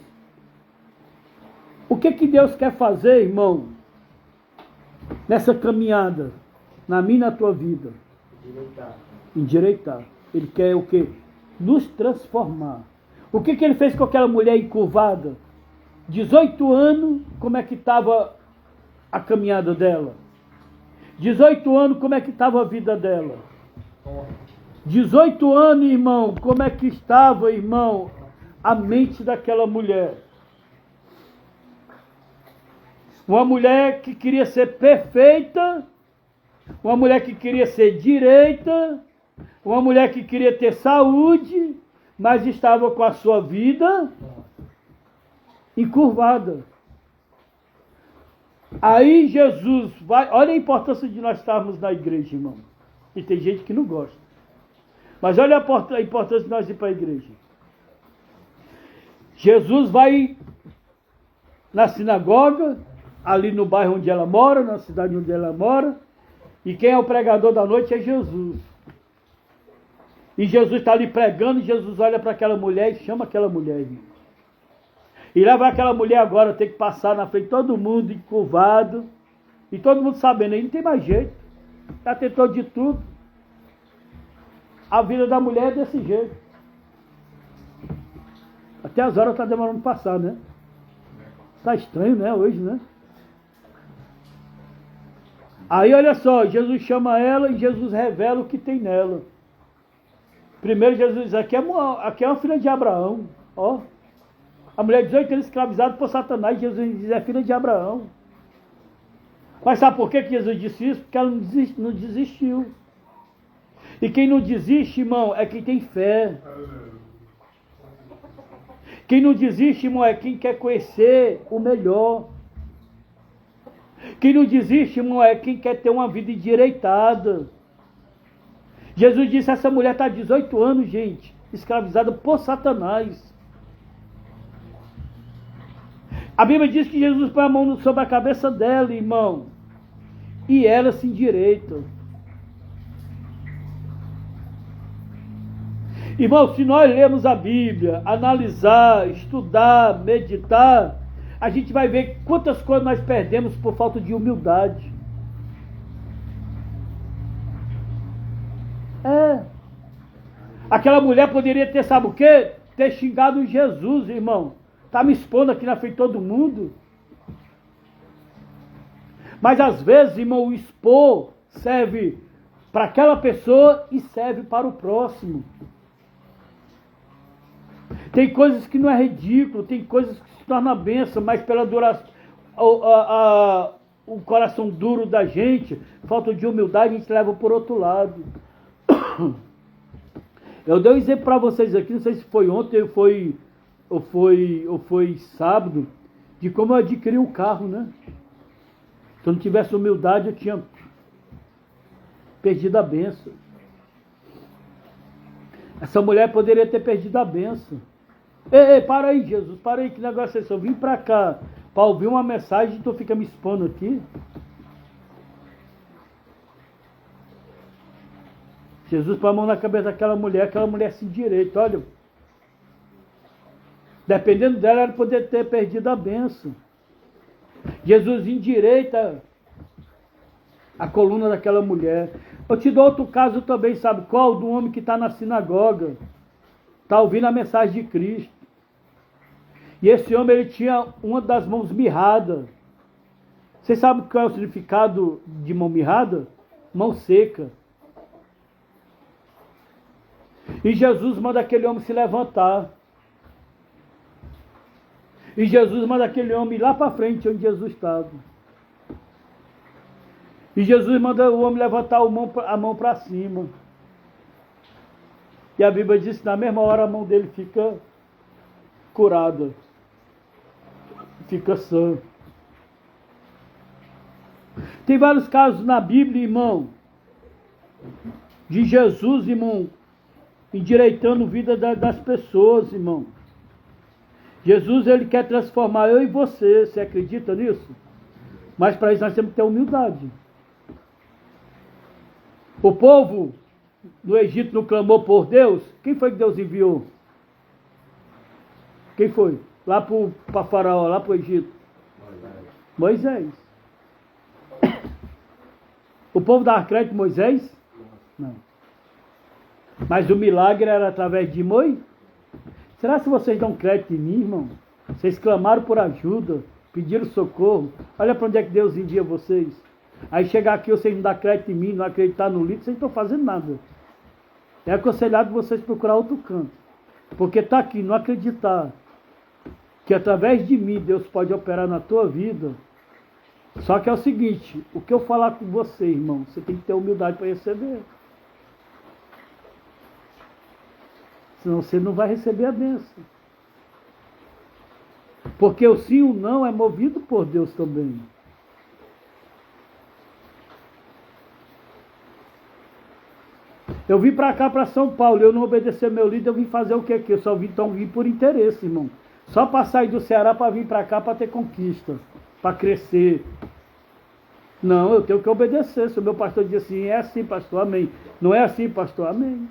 O que Deus quer fazer, irmão, nessa caminhada, na minha e na tua vida? Endireitar. Ele quer o quê? Nos transformar. O que ele fez com aquela mulher encurvada? 18 anos, como é que estava a caminhada dela? 18 anos, como é que estava a vida dela? 18 anos, irmão, como é que estava, irmão, a mente daquela mulher? Uma mulher que queria ser perfeita, uma mulher que queria ser direita, uma mulher que queria ter saúde, mas estava com a sua vida encurvada. Aí Jesus vai... Olha a importância de nós estarmos na igreja, irmão. E tem gente que não gosta. Mas olha a importância de nós ir para a igreja. Jesus vai na sinagoga, ali no bairro onde ela mora, na cidade onde ela mora, e quem é o pregador da noite é Jesus. E Jesus está ali pregando, e Jesus olha para aquela mulher e chama aquela mulher, irmão. E lá vai aquela mulher agora ter que passar na frente de todo mundo, encurvado, e todo mundo sabendo, aí não tem mais jeito, já tentou de tudo. A vida da mulher é desse jeito. Até as horas está demorando passar, né? Tá estranho, né, hoje, né? Aí, olha só, Jesus chama ela e Jesus revela o que tem nela. Primeiro, Jesus diz, aqui é uma filha de Abraão, ó. A mulher de 18 anos escravizada por Satanás, Jesus diz, é filha de Abraão. Mas sabe por que Jesus disse isso? Porque ela não desistiu. E quem não desiste, irmão, é quem tem fé. Quem não desiste, irmão, é quem quer conhecer o melhor. Quem não desiste, irmão, é quem quer ter uma vida endireitada. Jesus disse, essa mulher está há 18 anos, gente, escravizada por Satanás. A Bíblia diz que Jesus põe a mão sobre a cabeça dela, irmão, e ela se endireita. Irmão, se nós lermos a Bíblia, analisar, estudar, meditar, a gente vai ver quantas coisas nós perdemos por falta de humildade. Aquela mulher poderia ter, sabe o quê? Ter xingado Jesus, irmão. Tá me expondo aqui na frente de todo mundo. Mas às vezes, irmão, o expor serve para aquela pessoa e serve para o próximo. Tem coisas que não é ridículo, tem coisas que se tornam bênção, mas pela duração, o coração duro da gente, falta de humildade, a gente leva por outro lado. Eu dei um exemplo para vocês aqui, não sei se foi ontem ou foi sábado, de como eu adquiri um carro, né? Se eu não tivesse humildade, eu tinha perdido a benção. Essa mulher poderia ter perdido a benção. Ei, para aí, Jesus, para aí, que negócio é esse? Eu vim para cá para ouvir uma mensagem e tu fica me expondo aqui. Jesus põe a mão na cabeça daquela mulher se endireita, olha. Dependendo dela, ela poderia ter perdido a benção. Jesus endireita a coluna daquela mulher. Eu te dou outro caso também, sabe qual? Do homem que está na sinagoga. Está ouvindo a mensagem de Cristo. E esse homem, ele tinha uma das mãos mirradas. Vocês sabem qual é o significado de mão mirrada? Mão seca. E Jesus manda aquele homem se levantar. E Jesus manda aquele homem ir lá para frente, onde Jesus estava. E Jesus manda o homem levantar a mão para cima. E a Bíblia diz que na mesma hora a mão dele fica curada. Fica sã. Tem vários casos na Bíblia, irmão, de Jesus, irmão, endireitando a vida das pessoas, irmão. Jesus, ele quer transformar eu e você. Você acredita nisso? Mas para isso nós temos que ter humildade. O povo do Egito não clamou por Deus? Quem foi que Deus enviou? Quem foi? Lá para Faraó, lá para o Egito? Moisés. O povo dava crédito a Moisés? Não. Mas o milagre era através de Moisés? Será que vocês dão crédito em mim, irmão? Vocês clamaram por ajuda, pediram socorro. Olha para onde é que Deus envia vocês. Aí chegar aqui, vocês não dão crédito em mim, não acreditar no livro, vocês não estão fazendo nada. É aconselhado vocês procurar outro canto. Porque está aqui, não acreditar que através de mim Deus pode operar na tua vida. Só que é o seguinte, o que eu falar com você, irmão, você tem que ter humildade para receber. Senão você não vai receber a bênção. Porque o sim e o não é movido por Deus também. Eu vim para cá, para São Paulo, eu não obedeci meu líder, eu vim fazer o que aqui? Eu só vim por interesse, irmão. Só para sair do Ceará, para vir para cá, para ter conquista, para crescer. Não, eu tenho que obedecer. Se o meu pastor diz assim, é assim, pastor, amém. Não é assim, pastor, amém.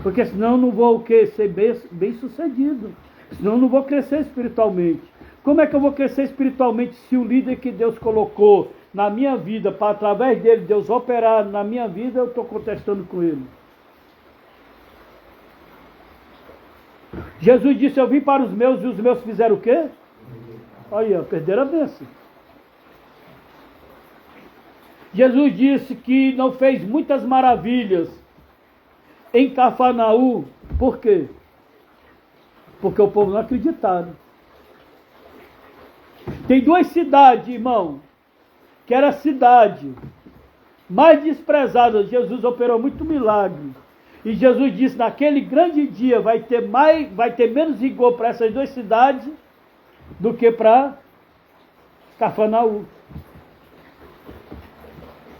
Porque senão eu não vou o quê? Ser bem sucedido. Senão eu não vou crescer espiritualmente. Como é que eu vou crescer espiritualmente se o líder que Deus colocou na minha vida, para através dele Deus operar na minha vida, eu estou contestando com ele? Jesus disse, eu vim para os meus e os meus fizeram o quê? Olha, perderam a bênção. Jesus disse que não fez muitas maravilhas em Cafarnaum. Por quê? Porque o povo não acreditaram. Tem duas cidades, irmão, que era a cidade mais desprezada. Jesus operou muito milagre. E Jesus disse, naquele grande dia vai ter menos rigor para essas duas cidades do que para Cafarnaum.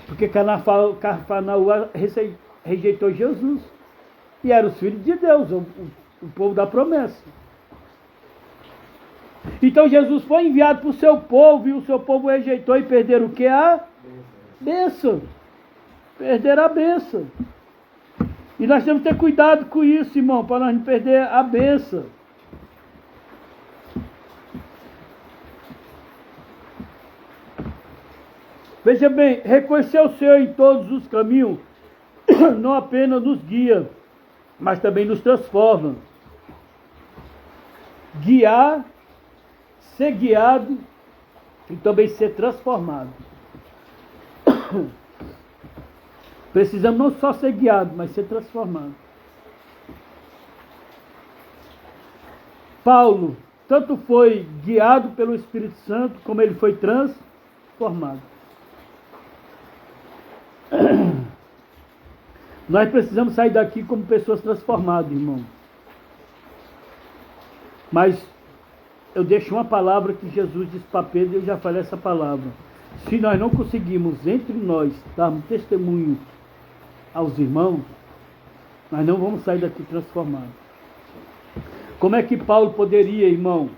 Porque Cafarnaum rejeitou Jesus. E eram os filhos de Deus, o povo da promessa. Então Jesus foi enviado para o seu povo, e o seu povo rejeitou e perderam o que? A bênção. Perderam a bênção. E nós temos que ter cuidado com isso, irmão, para nós não perder a bênção. Veja bem, reconhecer o Senhor em todos os caminhos não apenas nos guia, mas também nos transforma. Guiar, ser guiado e também ser transformado. Precisamos não só ser guiados, mas ser transformados. Paulo tanto foi guiado pelo Espírito Santo, como ele foi transformado. Nós precisamos sair daqui como pessoas transformadas, irmão. Mas eu deixo uma palavra que Jesus disse para Pedro, e eu já falei essa palavra. Se nós não conseguimos entre nós darmos testemunho aos irmãos, nós não vamos sair daqui transformados. Como é que Paulo poderia, irmão,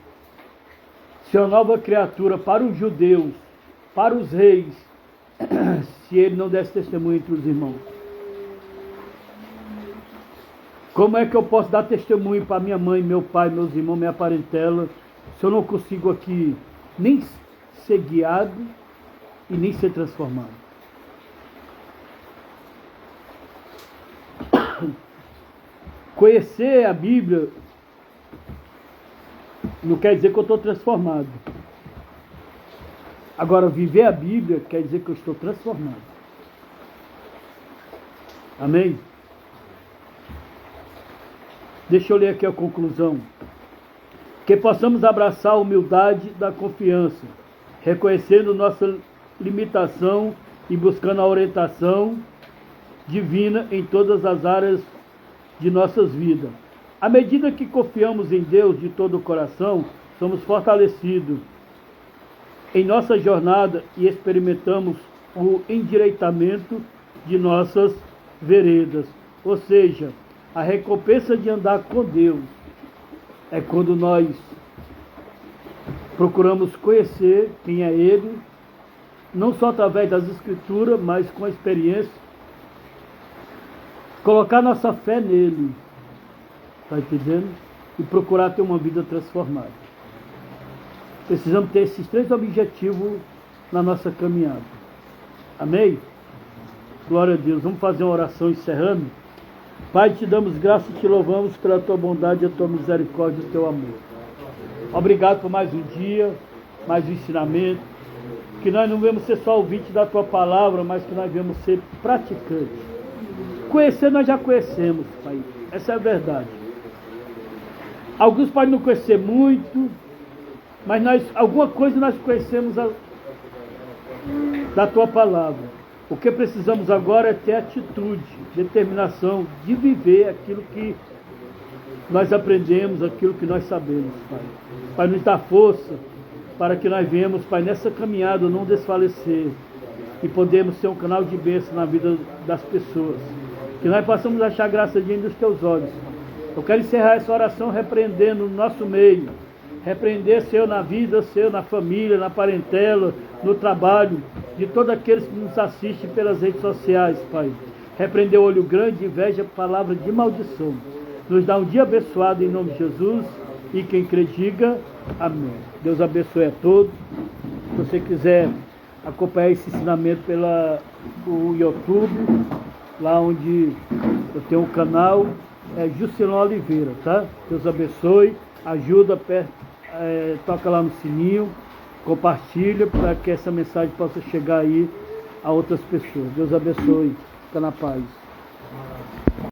ser uma nova criatura para os judeus, para os reis, se ele não desse testemunho entre os irmãos? Como é que eu posso dar testemunho para minha mãe, meu pai, meus irmãos, minha parentela, se eu não consigo aqui nem ser guiado e nem ser transformado? Conhecer a Bíblia não quer dizer que eu estou transformado. Agora, viver a Bíblia quer dizer que eu estou transformado. Amém? Deixa eu ler aqui a conclusão. Que possamos abraçar a humildade da confiança, reconhecendo nossa limitação e buscando a orientação divina em todas as áreas de nossas vidas. À medida que confiamos em Deus de todo o coração, somos fortalecidos em nossa jornada e experimentamos o endireitamento de nossas veredas. Ou seja, a recompensa de andar com Deus é quando nós procuramos conhecer quem é Ele, não só através das Escrituras, mas com a experiência, colocar nossa fé nele, está entendendo? E procurar ter uma vida transformada. Precisamos ter esses três objetivos na nossa caminhada. Amém? Glória a Deus. Vamos fazer uma oração encerrando. Pai, te damos graça e te louvamos pela tua bondade, a tua misericórdia e o teu amor. Obrigado por mais um dia, mais um ensinamento. Que nós não vamos ser só ouvintes da tua palavra, mas que nós vamos ser praticantes. Conhecer nós já conhecemos, Pai. Essa é a verdade. Alguns podem não conhecer muito, mas alguma coisa nós conhecemos da tua palavra. O que precisamos agora é ter atitude, determinação de viver aquilo que nós aprendemos, aquilo que nós sabemos, Pai. Pai, nos dá força para que nós venhamos, Pai, nessa caminhada não desfalecer e podemos ser um canal de bênção na vida das pessoas. Que nós possamos achar graça diante dos teus olhos. Eu quero encerrar essa oração repreendendo no nosso meio. Repreender, Senhor, na vida, Senhor, na família, na parentela, no trabalho, de todos aqueles que nos assistem pelas redes sociais, Pai. Repreender o olho grande, inveja, palavra de maldição. Nos dá um dia abençoado em nome de Jesus. E quem crê, diga amém. Deus abençoe a todos. Se você quiser acompanhar esse ensinamento pelo YouTube, lá onde eu tenho um canal, é Juscelão Oliveira, tá? Deus abençoe, ajuda, toca lá no sininho, compartilha para que essa mensagem possa chegar aí a outras pessoas. Deus abençoe, fica na paz.